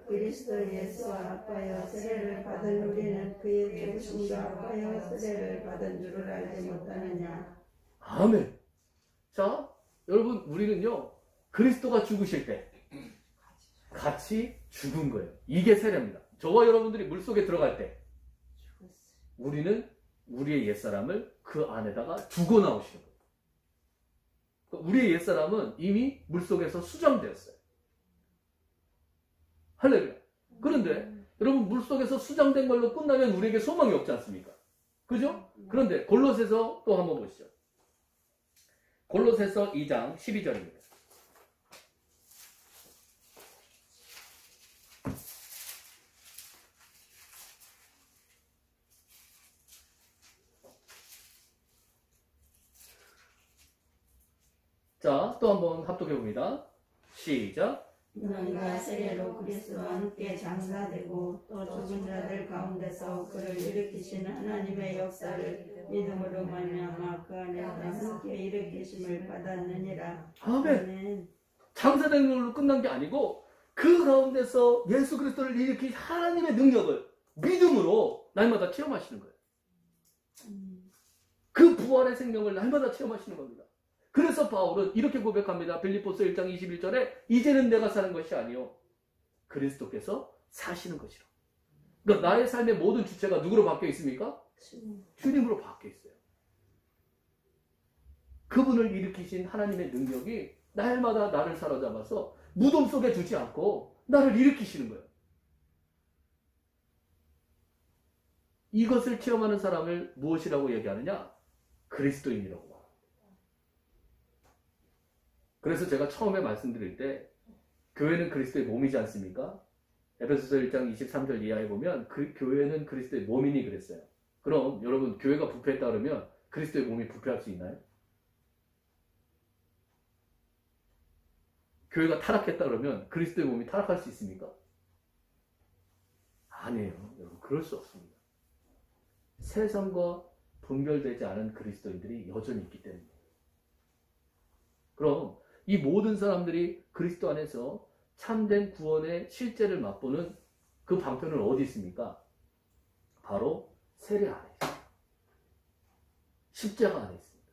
Speaker 2: 그리스도 예수와 합하여 세례를 받은 우리는 그의 죽으심과 합하여 세례를 받은 줄을 알지 못하느냐.
Speaker 1: 아멘. 자, 여러분 우리는요 그리스도가 죽으실 때 같이 죽은 거예요. 이게 세례입니다. 저와 여러분들이 물속에 들어갈 때 우리는 우리의 옛사람을 그 안에다가 두고 나오시는 거예요. 우리의 옛사람은 이미 물속에서 수정되었어요. 할렐루야. 그런데 여러분 물속에서 수정된 걸로 끝나면 우리에게 소망이 없지 않습니까? 그죠? 그런데 골로새서 또 한번 보시죠. 골로새서 2장 12절입니다. 자, 또 한번 합독해 봅니다. 시작.
Speaker 2: 너희가 세례로 그리스도와 함께 장사되고 또 죽은 자들 가운데서 그를 일으키신 하나님의 역사를 믿음으로 말미암아 그 안에서 함께 일으키심을 받았느니라.
Speaker 1: 아멘. 장사된 걸로 끝난 게 아니고 그 가운데서 예수 그리스도를 일으킨 하나님의 능력을 믿음으로 날마다 체험하시는 거예요. 그 부활의 생명을 날마다 체험하시는 겁니다. 그래서 바울은 이렇게 고백합니다. 빌립보서 1장 21절에 이제는 내가 사는 것이 아니요 그리스도께서 사시는 것이라. 그러니까 나의 삶의 모든 주체가 누구로 바뀌어 있습니까? 주님으로 바뀌어 있어요. 그분을 일으키신 하나님의 능력이 날마다 나를 사로잡아서 무덤 속에 두지 않고 나를 일으키시는 거예요. 이것을 체험하는 사람을 무엇이라고 얘기하느냐? 그리스도인이라고 말합니다. 그래서 제가 처음에 말씀드릴 때 교회는 그리스도의 몸이지 않습니까? 에베소서 1장 23절 이하에 보면 그 교회는 그리스도의 몸이니 그랬어요. 그럼 여러분 교회가 부패했다 그러면 그리스도의 몸이 부패할 수 있나요? 교회가 타락했다 그러면 그리스도의 몸이 타락할 수 있습니까? 아니에요. 여러분 그럴 수 없습니다. 세상과 분별되지 않은 그리스도인들이 여전히 있기 때문입니다. 그럼 이 모든 사람들이 그리스도 안에서 참된 구원의 실제를 맛보는 그 방편은 어디 있습니까? 바로 세례 안에 있습니다. 십자가 안에 있습니다.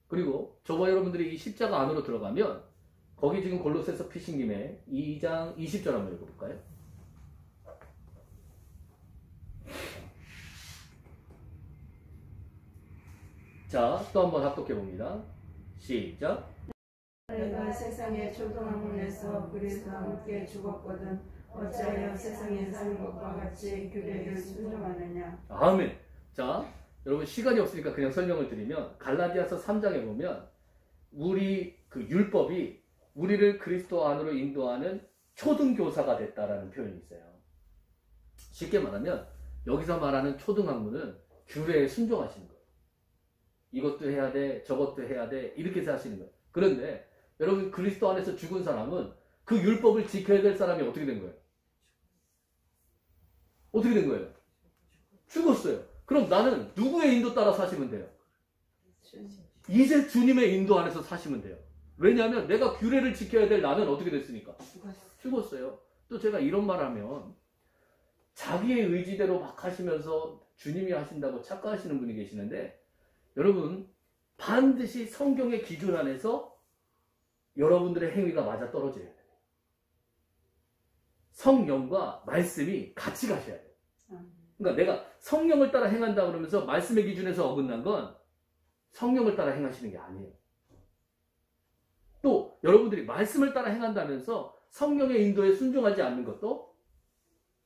Speaker 1: 그리고 저와 여러분들이 이 십자가 안으로 들어가면 거기 지금 골로새서 피신 김에 2장 20절 한번 읽어볼까요? 자, 또 한번 합독해 봅니다. 시작.
Speaker 2: 내가 세상의 초등학문에서 그리스도와 함께 죽었거든 어찌하여 세상에 사는 것과 같이 규례를 순종하느냐.
Speaker 1: 아멘. 자, 여러분 시간이 없으니까 그냥 설명을 드리면 갈라디아서 3장에 보면 우리 그 율법이 우리를 그리스도 안으로 인도하는 초등교사가 됐다라는 표현이 있어요. 쉽게 말하면 여기서 말하는 초등학문은 규례에 순종하시는 거예요. 이것도 해야 돼, 저것도 해야 돼, 이렇게 사시는 거예요. 그런데 여러분 그리스도 안에서 죽은 사람은 그 율법을 지켜야 될 사람이 어떻게 된 거예요? 어떻게 된 거예요? 죽었어요. 그럼 나는 누구의 인도 따라 사시면 돼요? 이제 주님의 인도 안에서 사시면 돼요. 왜냐하면 내가 규례를 지켜야 될 나는 어떻게 됐으니까? 죽었어요. 또 제가 이런 말 하면 자기의 의지대로 막 하시면서 주님이 하신다고 착각하시는 분이 계시는데 여러분 반드시 성경의 기준 안에서 여러분들의 행위가 맞아 떨어져야 돼요. 성령과 말씀이 같이 가셔야 돼요. 그러니까 내가 성령을 따라 행한다 그러면서 말씀의 기준에서 어긋난 건 성령을 따라 행하시는 게 아니에요. 또 여러분들이 말씀을 따라 행한다면서 성령의 인도에 순종하지 않는 것도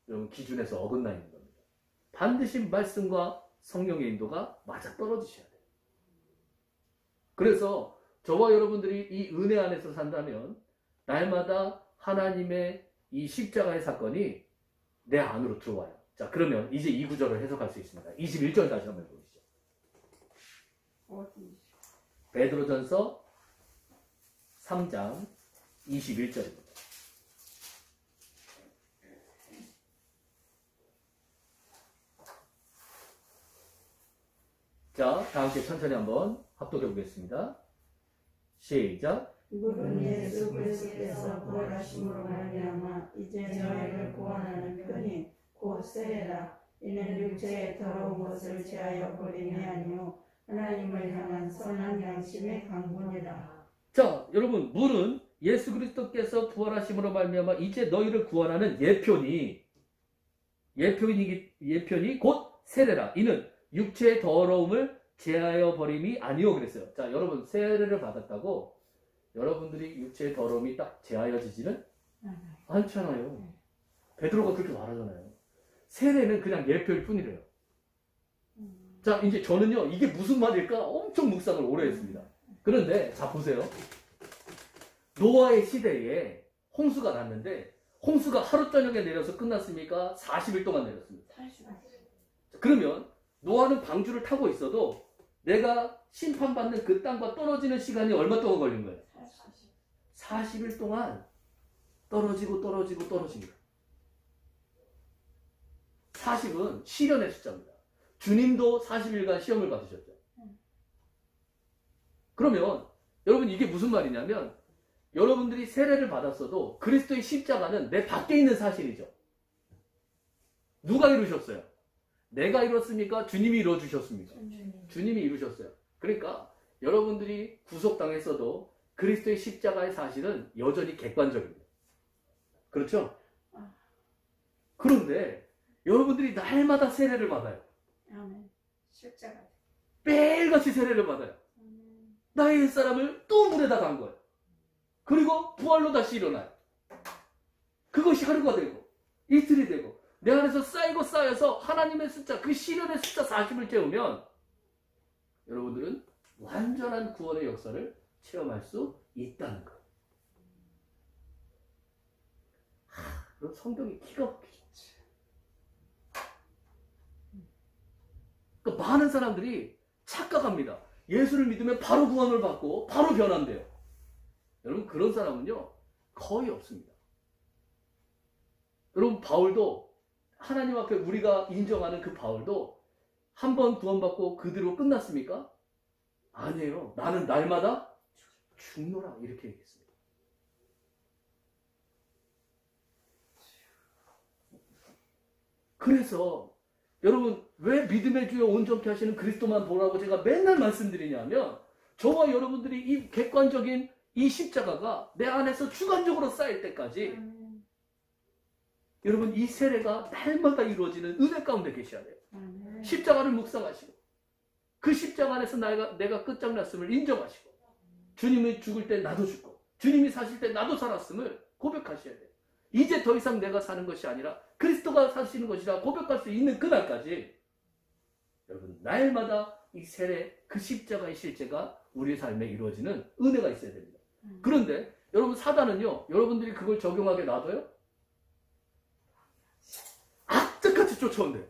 Speaker 1: 여러분 기준에서 어긋나 있는 겁니다. 반드시 말씀과 성령의 인도가 맞아 떨어지셔야 돼요. 그래서 저와 여러분들이 이 은혜 안에서 산다면 날마다 하나님의 이 십자가의 사건이 내 안으로 들어와요. 자, 그러면 이제 이 구절을 해석할 수 있습니다. 21절 다시 한번 보시죠. 베드로전서 3장 21절입니다. 자, 다 함께 천천히 한번 합독해 보겠습니다. 시작.
Speaker 2: 물은 예수 그리스도께서 부활하심으로 말미암아 이제 너희를 구원하는 편이 곧 세례라. 이는 육체의 더러운 것을 제하여 버림이 아니요 하나님을 향한 선한 양심의 강군이라.
Speaker 1: 자, 여러분 물은 예수 그리스도께서 부활하심으로 말미암아 이제 너희를 구원하는 예편이 곧 세례라. 이는 육체의 더러움을 제하여 버림이 아니요 그랬어요. 자, 여러분 세례를 받았다고 여러분들이 육체의 더러움이 딱 제하여지지는 않잖아요. 베드로가 그렇게 말하잖아요. 세례는 그냥 예표일 뿐이래요. 자, 이제 저는요 이게 무슨 말일까 엄청 묵상을 오래 했습니다. 그런데 자 보세요. 노아의 시대에 홍수가 났는데 홍수가 하루 저녁에 내려서 끝났습니까? 40일 동안 내렸습니다. 그러면 노아는 방주를 타고 있어도 내가 심판받는 그 땅과 떨어지는 시간이 얼마 동안 걸린 거예요? 40일 동안 떨어지고 떨어집니다. 40은 시련의 숫자입니다. 주님도 40일간 시험을 받으셨죠. 그러면 여러분 이게 무슨 말이냐면 여러분들이 세례를 받았어도 그리스도의 십자가는 내 밖에 있는 사실이죠. 누가 이루셨어요? 내가 이뤘습니까? 주님이 이루어주셨습니까? 주님이 이루셨어요. 그러니까 여러분들이 구속당했어도 그리스도의 십자가의 사실은 여전히 객관적입니다. 그렇죠? 그런데 여러분들이 날마다 세례를 받아요.
Speaker 2: 십자가.
Speaker 1: 매일같이 세례를 받아요. 나의 옛사람을 또 물에다 담궈요. 그리고 부활로 다시 일어나요. 그것이 하루가 되고 이틀이 되고 내 안에서 쌓이고 쌓여서 하나님의 숫자, 그 시련의 숫자 40을 채우면 여러분들은 완전한 구원의 역사를 체험할 수 있다는 거예요. 그럼 성경이 기가 막히죠. 그러니까 많은 사람들이 착각합니다. 예수를 믿으면 바로 구원을 받고 바로 변한대요. 여러분, 그런 사람은요 거의 없습니다. 여러분, 바울도 하나님 앞에 우리가 인정하는 그 바울도 한 번 구원받고 그대로 끝났습니까? 아니에요. 나는 날마다 죽노라 이렇게 얘기했습니다. 그래서 여러분, 왜 믿음의 주여 온전케 하시는 그리스도만 보라고 제가 맨날 말씀드리냐면, 저와 여러분들이 이 객관적인 이 십자가가 내 안에서 주관적으로 쌓일 때까지 여러분, 이 세례가 날마다 이루어지는 은혜 가운데 계셔야 돼요. 십자가를 묵상하시고 그 십자가 안에서 내가 끝장났음을 인정하시고, 주님이 죽을 때 나도 죽고 주님이 사실 때 나도 살았음을 고백하셔야 돼요. 이제 더 이상 내가 사는 것이 아니라 그리스도가 사시는 것이라 고백할 수 있는 그날까지 여러분, 날마다 이 세례, 그 십자가의 실제가 우리의 삶에 이루어지는 은혜가 있어야 됩니다. 그런데 여러분, 사단은요, 여러분들이 그걸 적용하게 놔둬요? 악착같이 쫓아온대요.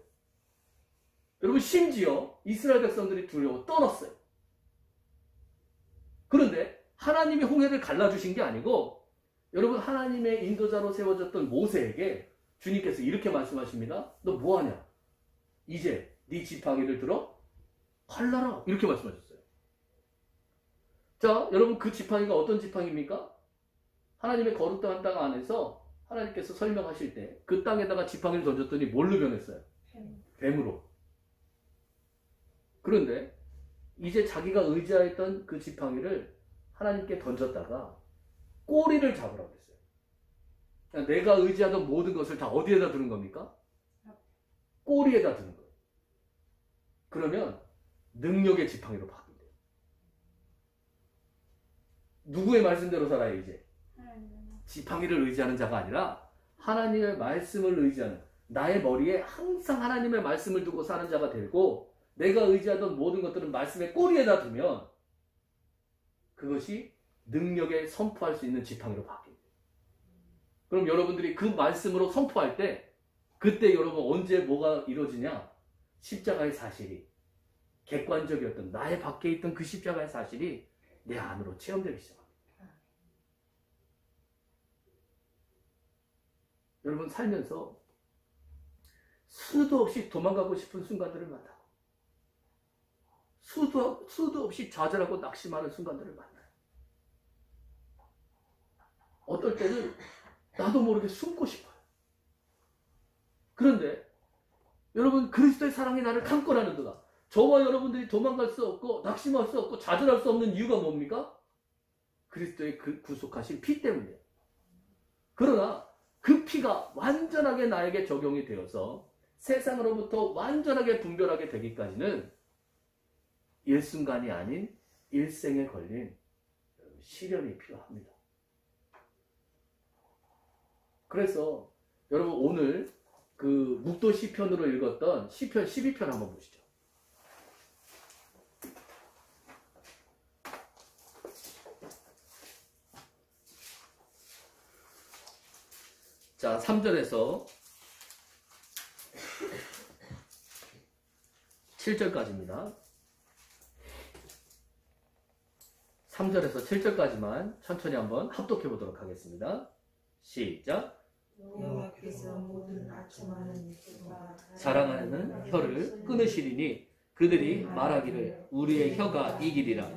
Speaker 1: 여러분, 심지어 이스라엘 백성들이 두려워 떨었어요. 그런데 하나님이 홍해를 갈라주신 게 아니고, 여러분, 하나님의 인도자로 세워졌던 모세에게 주님께서 이렇게 말씀하십니다. 너 뭐하냐? 이제 네 지팡이를 들어 갈라라, 이렇게 말씀하셨어요. 자, 여러분, 그 지팡이가 어떤 지팡이입니까? 하나님의 거룩한 땅 안에서 하나님께서 설명하실 때 그 땅에다가 지팡이를 던졌더니 뭘로 변했어요? 뱀으로. 그런데 이제 자기가 의지하였던 그 지팡이를 하나님께 던졌다가 꼬리를 잡으라고 했어요. 그러니까 내가 의지하던 모든 것을 다 어디에다 두는 겁니까? 꼬리에다 두는 거예요. 그러면 능력의 지팡이로 바뀐대요. 누구의 말씀대로 살아요, 이제? 지팡이를 의지하는 자가 아니라 하나님의 말씀을 의지하는, 나의 머리에 항상 하나님의 말씀을 두고 사는 자가 되고, 내가 의지하던 모든 것들은 말씀의 꼬리에다 두면 그것이 능력에 선포할 수 있는 지팡이로 바뀝니다. 그럼 여러분들이 그 말씀으로 선포할 때, 그때 여러분 언제 뭐가 이루어지냐? 십자가의 사실이, 객관적이었던 나의 밖에 있던 그 십자가의 사실이 내 안으로 체험되기 시작합니다. 여러분, 살면서 수도 없이 도망가고 싶은 순간들을 만나고, 수도 없이 좌절하고 낙심하는 순간들을 만나요. 어떨 때는 나도 모르게 숨고 싶어요. 그런데 여러분, 그리스도의 사랑이 나를 강권하는 도다. 저와 여러분들이 도망갈 수 없고 낙심할 수 없고 좌절할 수 없는 이유가 뭡니까? 그리스도의 그 구속하신 피 때문이에요. 그러나 그 피가 완전하게 나에게 적용이 되어서 세상으로부터 완전하게 분별하게 되기까지는 일순간이 아닌 일생에 걸린 시련이 필요합니다. 그래서 여러분, 오늘 그 묵도 시편으로 읽었던 시편 12편 한번 보시죠. 자, 3절에서 7절까지입니다. 3절에서 7절까지만 천천히 한번 합독해 보도록 하겠습니다. 시작.
Speaker 2: 여호와께서 모든 아첨하는 입술과
Speaker 1: 자랑하는 혀를 끊으시리니 그들이 말하기를 우리의 혀가 이기리라.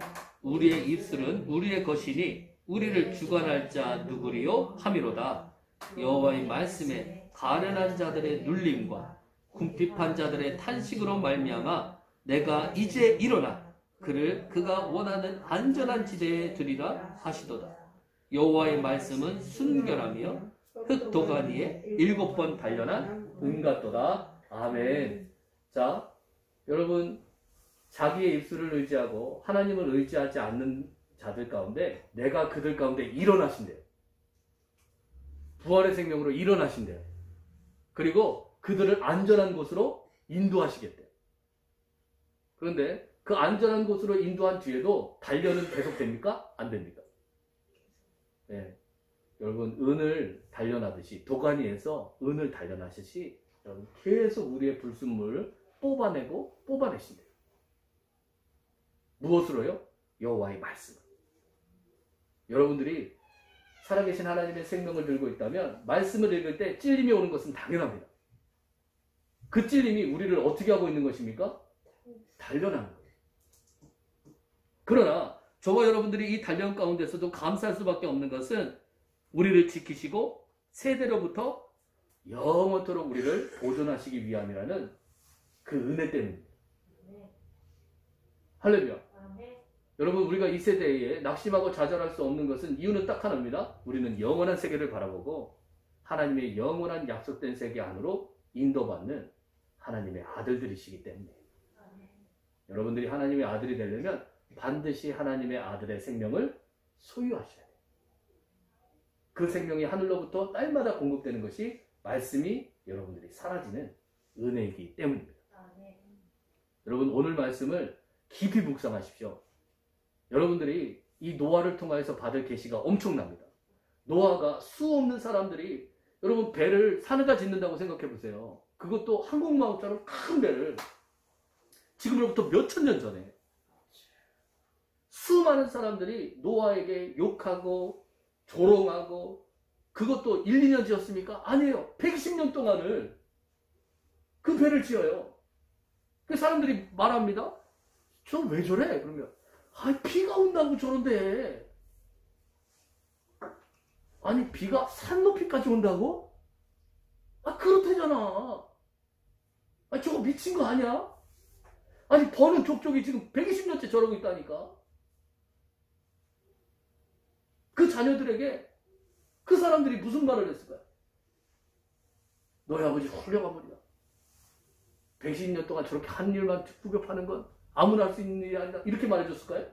Speaker 1: 우리의 입술은 우리의 것이니 우리를 주관할 자 누구리요 하미로다. 여호와의 말씀에 가련한 자들의 눌림과 궁핍한 자들의 탄식으로 말미암아 내가 이제 일어나 그를 그가 원하는 안전한 지대에 두리라 하시도다. 여호와의 말씀은 순결하며 흙 도가니에 7번 단련한 은 같도다. 아멘. 자, 여러분, 자기의 입술을 의지하고 하나님을 의지하지 않는 자들 가운데 내가 그들 가운데 일어나신대요. 부활의 생명으로 일어나신대요. 그리고 그들을 안전한 곳으로 인도하시겠대요. 그런데 그 안전한 곳으로 인도한 뒤에도 단련은 계속됩니까? 안 됩니까? 네. 여러분, 은을 단련하듯이, 도가니에서 은을 단련하듯이 여러분 계속 우리의 불순물을 뽑아내고 뽑아내신대요. 무엇으로요? 여호와의 말씀. 여러분들이 살아계신 하나님의 생명을 들고 있다면 말씀을 읽을 때 찔림이 오는 것은 당연합니다. 그 찔림이 우리를 어떻게 하고 있는 것입니까? 단련하는 거예요. 그러나 저와 여러분들이 이 단련 가운데서도 감사할 수밖에 없는 것은 우리를 지키시고 세대로부터 영원토록 우리를 보존하시기 위함이라는 그 은혜 때문입니다. 할렐루야. 여러분, 우리가 이 세대에 낙심하고 좌절할 수 없는 것은 이유는 딱 하나입니다. 우리는 영원한 세계를 바라보고 하나님의 영원한 약속된 세계 안으로 인도받는 하나님의 아들들이시기 때문이에요. 여러분들이 하나님의 아들이 되려면 반드시 하나님의 아들의 생명을 소유하셔야 돼요. 그 생명이 하늘로부터 딸마다 공급되는 것이 말씀이 여러분들이 사라지는 은혜이기 때문입니다. 여러분, 오늘 말씀을 깊이 묵상하십시오. 여러분들이 이 노아를 통하여서 받을 계시가 엄청납니다. 노아가 수 없는 사람들이 여러분 배를 사느가 짓는다고 생각해 보세요. 그것도 항공모함처럼 큰 배를 지금으로부터 몇천 년 전에 수많은 사람들이 노아에게 욕하고 조롱하고 그것도 1, 2년 지었습니까? 아니에요. 120년 동안을 그 배를 지어요. 그 사람들이 말합니다. 저 왜 저래? 그러면 비가 온다고 저런데. 아니, 비가 산 높이까지 온다고? 그렇대잖아. 저거 미친 거 아니야? 아니, 버는 족족이 지금 120년째 저러고 있다니까. 그 자녀들에게 그 사람들이 무슨 말을 했을까요? 너희 아버지 훌륭한 분이야. 120년 동안 저렇게 한 일만 구급하는 건 아무나 할 수 있는 일이 아니다. 이렇게 말해줬을까요?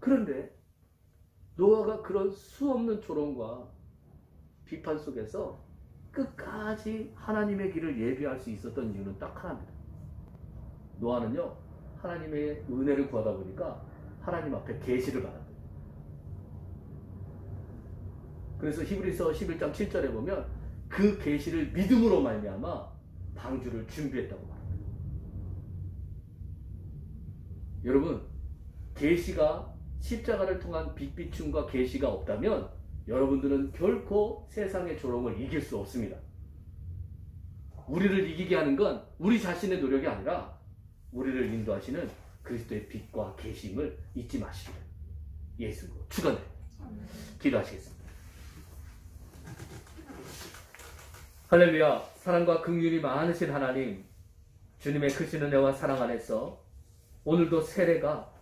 Speaker 1: 그런데 노아가 그런 수없는 조롱과 비판 속에서 끝까지 하나님의 길을 예비할 수 있었던 이유는 딱 하나입니다. 노아는요, 하나님의 은혜를 구하다 보니까 하나님 앞에 계시를 받았어요. 그래서 히브리서 11장 7절에 보면 그 계시를 믿음으로 말미암아 방주를 준비했다고 말합니다. 여러분, 계시가 십자가를 통한 빛비춤과 계시가 없다면 여러분들은 결코 세상의 조롱을 이길 수 없습니다. 우리를 이기게 하는 건 우리 자신의 노력이 아니라 우리를 인도하시는 그리스도의 빛과 계심을 잊지 마시기를 예수로 축원해요. 기도하시겠습니다. 할렐루야. 사랑과 긍휼이 많으신 하나님, 주님의 크신 은혜와 사랑 안에서 오늘도 세례가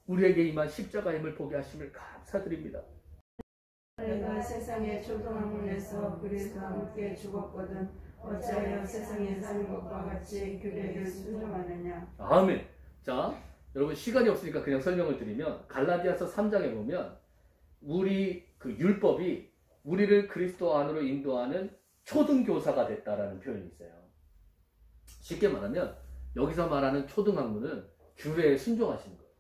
Speaker 1: 우리에게 임한 십자가의 힘을 보게 하심을 감사드립니다.
Speaker 2: 내가 세상의 초등학문에서 그리스도와 함께 죽었거든 어찌하여 세상에 사는 것과 같이 규례를 순종하느냐.
Speaker 1: 아멘. 자, 여러분 시간이 없으니까 그냥 설명을 드리면 갈라디아서 3장에 보면 우리 그 율법이 우리를 그리스도 안으로 인도하는 초등교사가 됐다라는 표현이 있어요. 쉽게 말하면 여기서 말하는 초등학문은 규례에 순종하시는 거예요.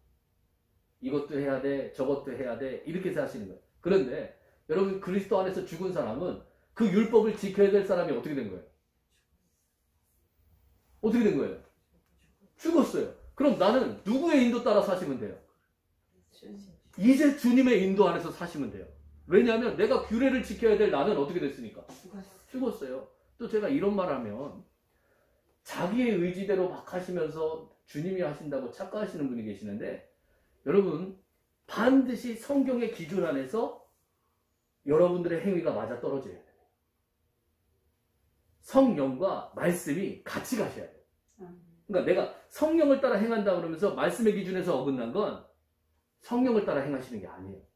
Speaker 1: 이것도 해야 돼, 저것도 해야 돼, 이렇게 해서 하시는 거예요. 그런데 여러분 그리스도 안에서 죽은 사람은 그 율법을 지켜야 될 사람이 어떻게 된 거예요? 어떻게 된 거예요? 죽었어요. 그럼 나는 누구의 인도 따라 사시면 돼요? 이제 주님의 인도 안에서 사시면 돼요. 왜냐하면 내가 규례를 지켜야 될 나는 어떻게 됐으니까? 죽었어요. 또 제가 이런 말 하면 자기의 의지대로 막 하시면서 주님이 하신다고 착각하시는 분이 계시는데 여러분 반드시 성경의 기준 안에서 여러분들의 행위가 맞아 떨어져야 돼요. 성령과 말씀이 같이 가셔야 돼요. 그러니까 내가 성령을 따라 행한다 그러면서 말씀의 기준에서 어긋난 건 성령을 따라 행하시는 게 아니에요.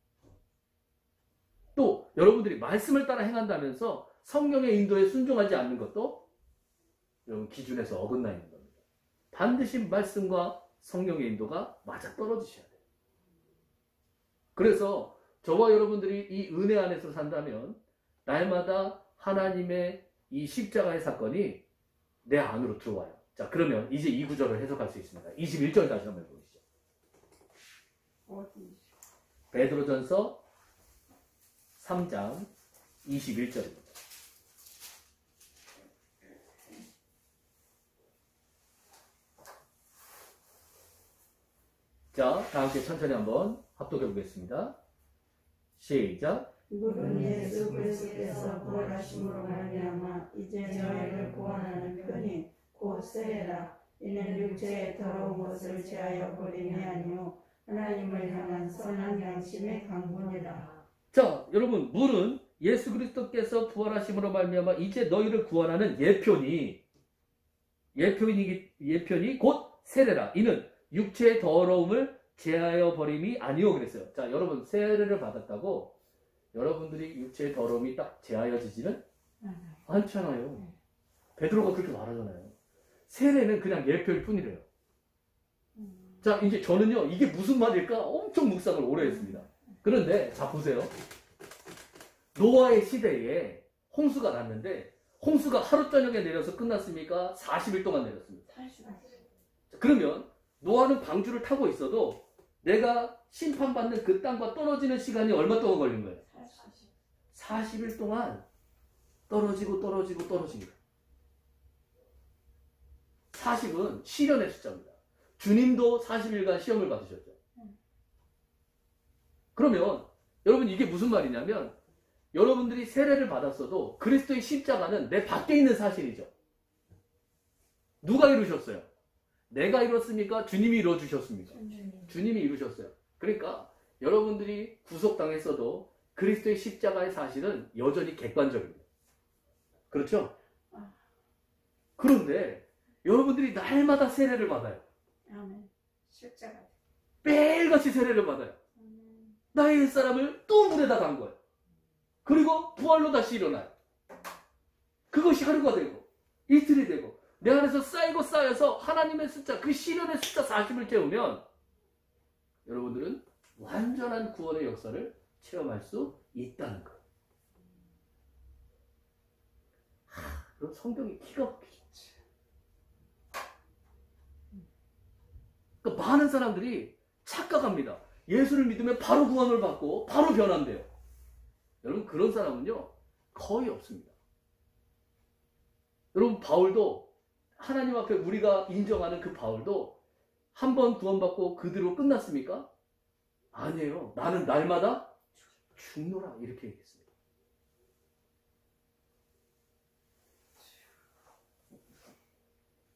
Speaker 1: 또 여러분들이 말씀을 따라 행한다면서 성령의 인도에 순종하지 않는 것도 여러분 기준에서 어긋나 있는 겁니다. 반드시 말씀과 성령의 인도가 맞아 떨어지셔야 돼요. 그래서 저와 여러분들이 이 은혜 안에서 산다면 날마다 하나님의 이 십자가의 사건이 내 안으로 들어와요. 자, 그러면 이제 이 구절을 해석할 수 있습니다. 21절 다시 한번 보시죠. 베드로전서 3장 21절입니다. 자, 다 함께 천천히 한번 합독해 보겠습니다. 시작.
Speaker 2: 물은 예수 그리스도께서 부활하심으로 말미암아 이제 너희를 구원하는 편이 곧 세례라. 이는 육체의 더러운 것을 제하여 버림이 아니요 하나님을 향한 선한 양심의 강군이라.
Speaker 1: 자, 여러분, 물은 예수 그리스도께서 부활하심으로 말미암아 이제 너희를 구원하는 예편이 곧 세례라. 이는 육체의 더러움을 제하여 버림이 아니요 그랬어요. 자, 여러분, 세례를 받았다고 여러분들이 육체의 더러움이 딱 제하여지지는 않잖아요. 베드로가 그렇게 말하잖아요. 세례는 그냥 예표일 뿐이래요. 자, 이제 저는요, 이게 무슨 말일까 엄청 묵상을 오래 했습니다. 그런데 자, 보세요. 노아의 시대에 홍수가 났는데 홍수가 하루 저녁에 내려서 끝났습니까? 40일 동안 내렸습니다. 그러면 노아는 방주를 타고 있어도 내가 심판받는 그 땅과 떨어지는 시간이 얼마 동안 걸린 거예요? 40일 동안 떨어지고 40은 시련의 숫자입니다. 주님도 40일간 시험을 받으셨죠. 그러면 여러분, 이게 무슨 말이냐면 여러분들이 세례를 받았어도 그리스도의 십자가는 내 밖에 있는 사실이죠. 누가 이루셨어요? 내가 이뤘습니까? 주님이 이루어주셨습니까? 주님이 이루셨어요. 그러니까 여러분들이 구속당했어도 그리스도의 십자가의 사실은 여전히 객관적입니다. 그렇죠? 그런데 여러분들이 날마다 세례를 받아요.
Speaker 2: 십자가.
Speaker 1: 매일같이 세례를 받아요. 나의 옛사람을 또 물에다 간 거예요. 그리고 부활로 다시 일어나요. 그것이 하루가 되고 이틀이 되고 내 안에서 쌓이고 쌓여서 하나님의 숫자, 그 시련의 숫자 40을 채우면 여러분들은 완전한 구원의 역사를 체험할 수 있다는 거예요. 그럼 성경이 기가 막히죠. 그러니까 많은 사람들이 착각합니다. 예수를 믿으면 바로 구원을 받고 바로 변한대요. 여러분, 그런 사람은요 거의 없습니다. 여러분, 바울도 하나님 앞에 우리가 인정하는 그 바울도 한 번 구원받고 그대로 끝났습니까? 아니에요. 나는 날마다 죽노라 이렇게 얘기했습니다.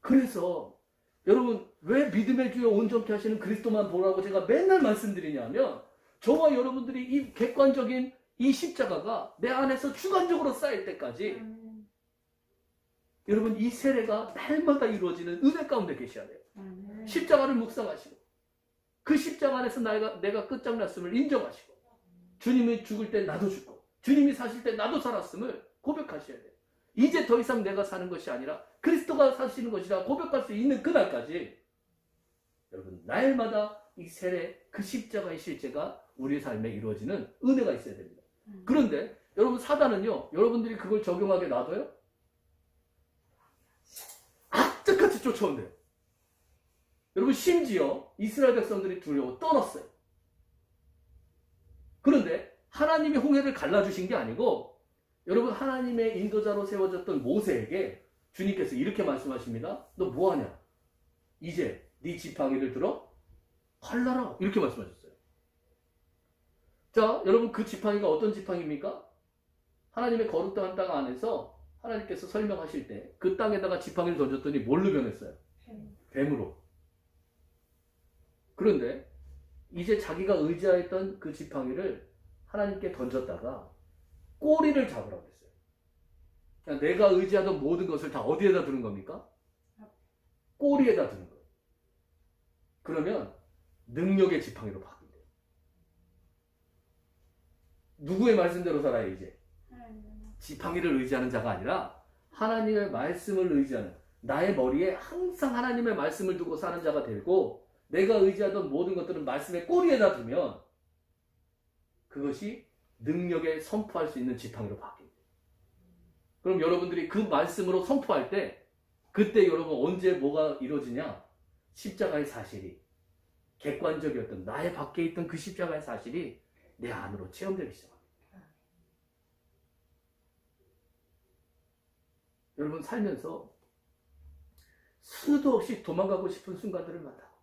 Speaker 1: 그래서 여러분, 왜 믿음의 주여 온전케 하시는 그리스도만 보라고 제가 맨날 말씀드리냐면 저와 여러분들이 이 객관적인 이 십자가가 내 안에서 주관적으로 쌓일 때까지 여러분, 이 세례가 날마다 이루어지는 은혜 가운데 계셔야 돼요. 십자가를 묵상하시고 그 십자가 안에서 내가 끝장났음을 인정하시고 주님이 죽을 때 나도 죽고 주님이 사실 때 나도 살았음을 고백하셔야 돼요. 이제 더 이상 내가 사는 것이 아니라 그리스도가 사시는 것이라 고백할 수 있는 그날까지 여러분, 날마다 이 세례, 그 십자가의 실제가 우리의 삶에 이루어지는 은혜가 있어야 됩니다. 그런데 여러분, 사단은요 여러분들이 그걸 적용하게 놔둬요? 악착같이 쫓아온대요. 여러분, 심지어 이스라엘 백성들이 두려워 떠났어요. 그런데 하나님이 홍해를 갈라주신 게 아니고 여러분, 하나님의 인도자로 세워졌던 모세에게 주님께서 이렇게 말씀하십니다. 너 뭐하냐? 이제 네 지팡이를 들어 갈라라 이렇게 말씀하셨어요. 자, 여러분, 그 지팡이가 어떤 지팡이입니까? 하나님의 거룩한 땅 안에서 하나님께서 설명하실 때 그 땅에다가 지팡이를 던졌더니 뭘로 변했어요? 뱀으로. 그런데 이제 자기가 의지하였던 그 지팡이를 하나님께 던졌다가 꼬리를 잡으라고 했어요. 그러니까 내가 의지하던 모든 것을 다 어디에다 두는 겁니까? 꼬리에다 두는 거예요. 그러면 능력의 지팡이로 바뀐대요. 누구의 말씀대로 살아요 이제? 지팡이를 의지하는 자가 아니라 하나님의 말씀을 의지하는, 나의 머리에 항상 하나님의 말씀을 두고 사는 자가 되고 내가 의지하던 모든 것들은 말씀의 꼬리에다 두면 그것이 능력에 선포할 수 있는 지팡이로 바뀝니다. 그럼 여러분들이 그 말씀으로 선포할 때 그때 여러분 언제 뭐가 이루어지냐? 십자가의 사실이 객관적이었던 나의 밖에 있던 그 십자가의 사실이 내 안으로 체험되기 시작합니다. 여러분 살면서 수도 없이 도망가고 싶은 순간들을 만나고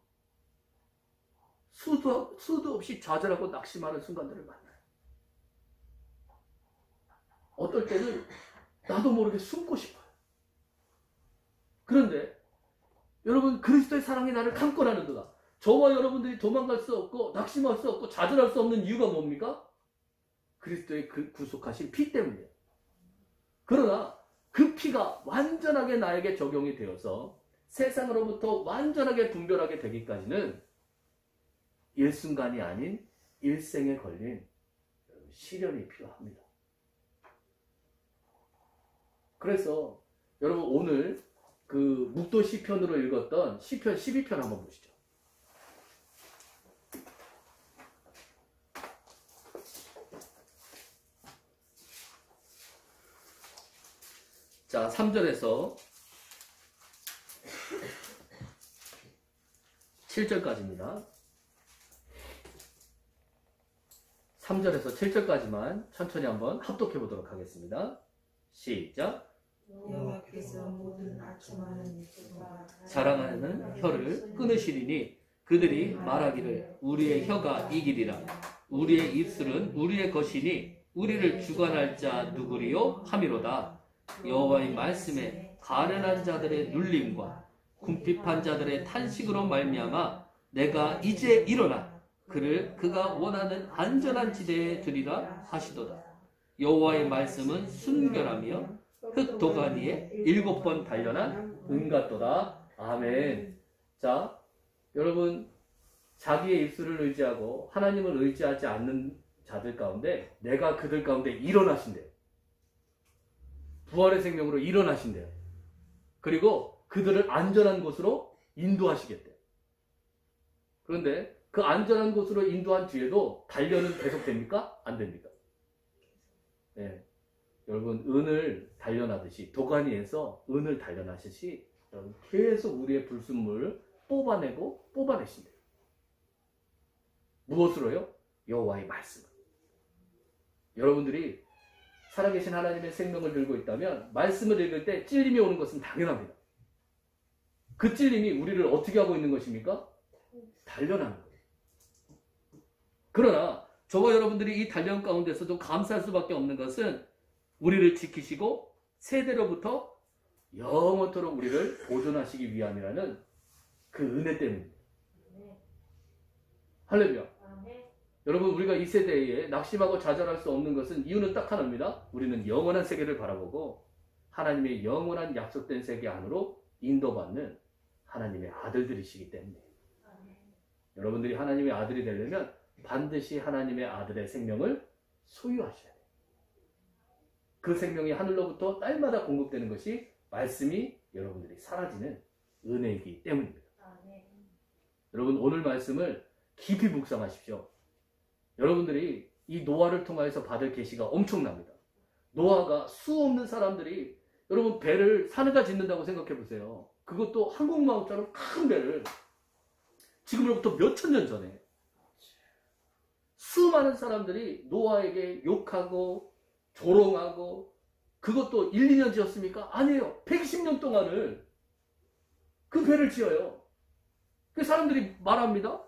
Speaker 1: 수도 없이 좌절하고 낙심하는 순간들을 만나요. 어떨 때는 나도 모르게 숨고 싶어요. 그런데 여러분 그리스도의 사랑이 나를 감고 나는도다. 저와 여러분들이 도망갈 수 없고 낙심할 수 없고 좌절할 수 없는 이유가 뭡니까? 그리스도의 그 구속하신 피 때문이에요. 그러나 그 피가 완전하게 나에게 적용이 되어서 세상으로부터 완전하게 분별하게 되기까지는 일순간이 아닌 일생에 걸린 시련이 필요합니다. 그래서 여러분 오늘 그 묵도 시편으로 읽었던 시편 12편 한번 보시죠. 자, 3절에서 7절까지입니다. 3절에서 7절까지만 천천히 한번 합독해 보도록 하겠습니다. 시작.
Speaker 2: 여호와께서 모든 아첨하는 입술과
Speaker 1: 자랑하는 혀를 끊으시리니 그들이 말하기를 우리의 혀가 이기리라. 우리의 입술은 우리의 것이니 우리를 주관할 자 누구리요 함이로다. 여호와의 말씀에 가련한 자들의 눌림과 궁핍한 자들의 탄식으로 말미암아 내가 이제 일어나 그를 그가 원하는 안전한 지대에 두리라 하시도다. 여호와의 말씀은 순결하며 흙 도가니에 7번 단련한 은 같도다. 아멘. 자, 여러분 자기의 입술을 의지하고 하나님을 의지하지 않는 자들 가운데 내가 그들 가운데 일어나신대요. 부활의 생명으로 일어나신대요. 그리고 그들을 안전한 곳으로 인도하시겠대요. 그런데 그 안전한 곳으로 인도한 뒤에도 단련은 계속됩니까? 안 됩니까? 네. 여러분 은을 단련하듯이 도가니에서 은을 단련하듯이 여러분 계속 우리의 불순물을 뽑아내고 뽑아내신대요. 무엇으로요? 여호와의 말씀. 여러분들이 살아계신 하나님의 생명을 들고 있다면 말씀을 읽을 때 찔림이 오는 것은 당연합니다. 그 찔림이 우리를 어떻게 하고 있는 것입니까? 단련하는 거예요. 그러나 저와 여러분들이 이 단련 가운데서도 감사할 수밖에 없는 것은 우리를 지키시고 세대로부터 영원토록 우리를 보존하시기 위함이라는 그 은혜 때문입니다. 할렐루야. 여러분 우리가 이 세대에 낙심하고 좌절할 수 없는 것은 이유는 딱 하나입니다. 우리는 영원한 세계를 바라보고 하나님의 영원한 약속된 세계 안으로 인도받는 하나님의 아들들이시기 때문이에요. 여러분들이 하나님의 아들이 되려면 반드시 하나님의 아들의 생명을 소유하셔야 돼요. 그 생명이 하늘로부터 딸마다 공급되는 것이 말씀이 여러분들이 사라지는 은혜이기 때문입니다. 여러분 오늘 말씀을 깊이 묵상하십시오. 여러분들이 이 노아를 통하여서 받을 계시가 엄청납니다. 노아가 수 없는 사람들이 여러분 배를 산에다 짓는다고 생각해 보세요. 그것도 한국마을처럼 큰 배를 지금으로부터 몇천 년 전에 수많은 사람들이 노아에게 욕하고 조롱하고 그것도 1, 2년 지었습니까? 아니에요. 120년 동안을 그 배를 지어요. 그 사람들이 말합니다.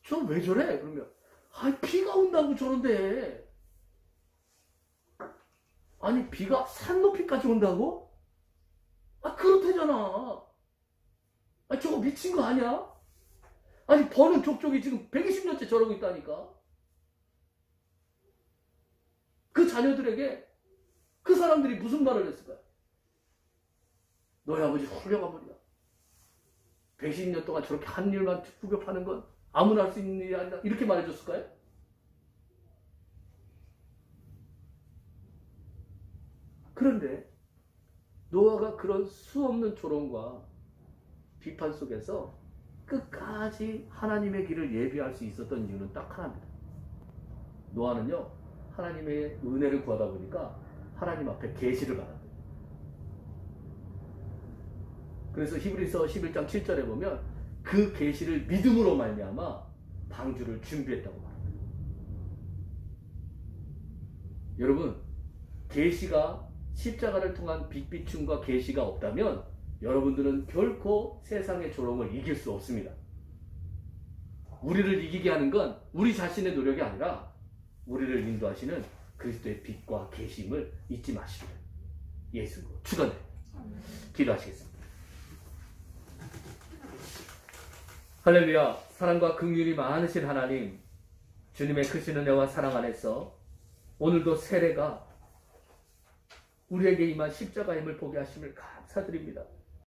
Speaker 1: 저 왜 저래? 그러면 비가 온다고 저런데. 아니 비가 산 높이까지 온다고? 그렇대잖아. 저거 미친 거 아니야? 아니 버는 족족이 지금 120년째 저러고 있다니까. 그 자녀들에게 그 사람들이 무슨 말을 했을까요? 너희 아버지 훌륭한 분이야. 120년 동안 저렇게 한 일만 후벼파는 건 아무나 할 수 있는 일이 아니다. 이렇게 말해줬을까요? 그런데 노아가 그런 수없는 조롱과 비판 속에서 끝까지 하나님의 길을 예비할 수 있었던 이유는 딱 하나입니다. 노아는요, 하나님의 은혜를 구하다 보니까 하나님 앞에 계시를 받았대요. 그래서 히브리서 11장 7절에 보면 그 계시를 믿음으로 말미암아 방주를 준비했다고 말합니다. 여러분, 계시가 십자가를 통한 빛비춤과 계시가 없다면 여러분들은 결코 세상의 조롱을 이길 수 없습니다. 우리를 이기게 하는 건 우리 자신의 노력이 아니라 우리를 인도하시는 그리스도의 빛과 계심을 잊지 마시기를 예수로 축원드립니다. 기도하시겠습니다. 할렐루야. 사랑과 긍휼이 많으신 하나님, 주님의 크신 은혜와 사랑 안에서 오늘도 세례가 우리에게 임한 십자가임을 보게 하심을 감사드립니다.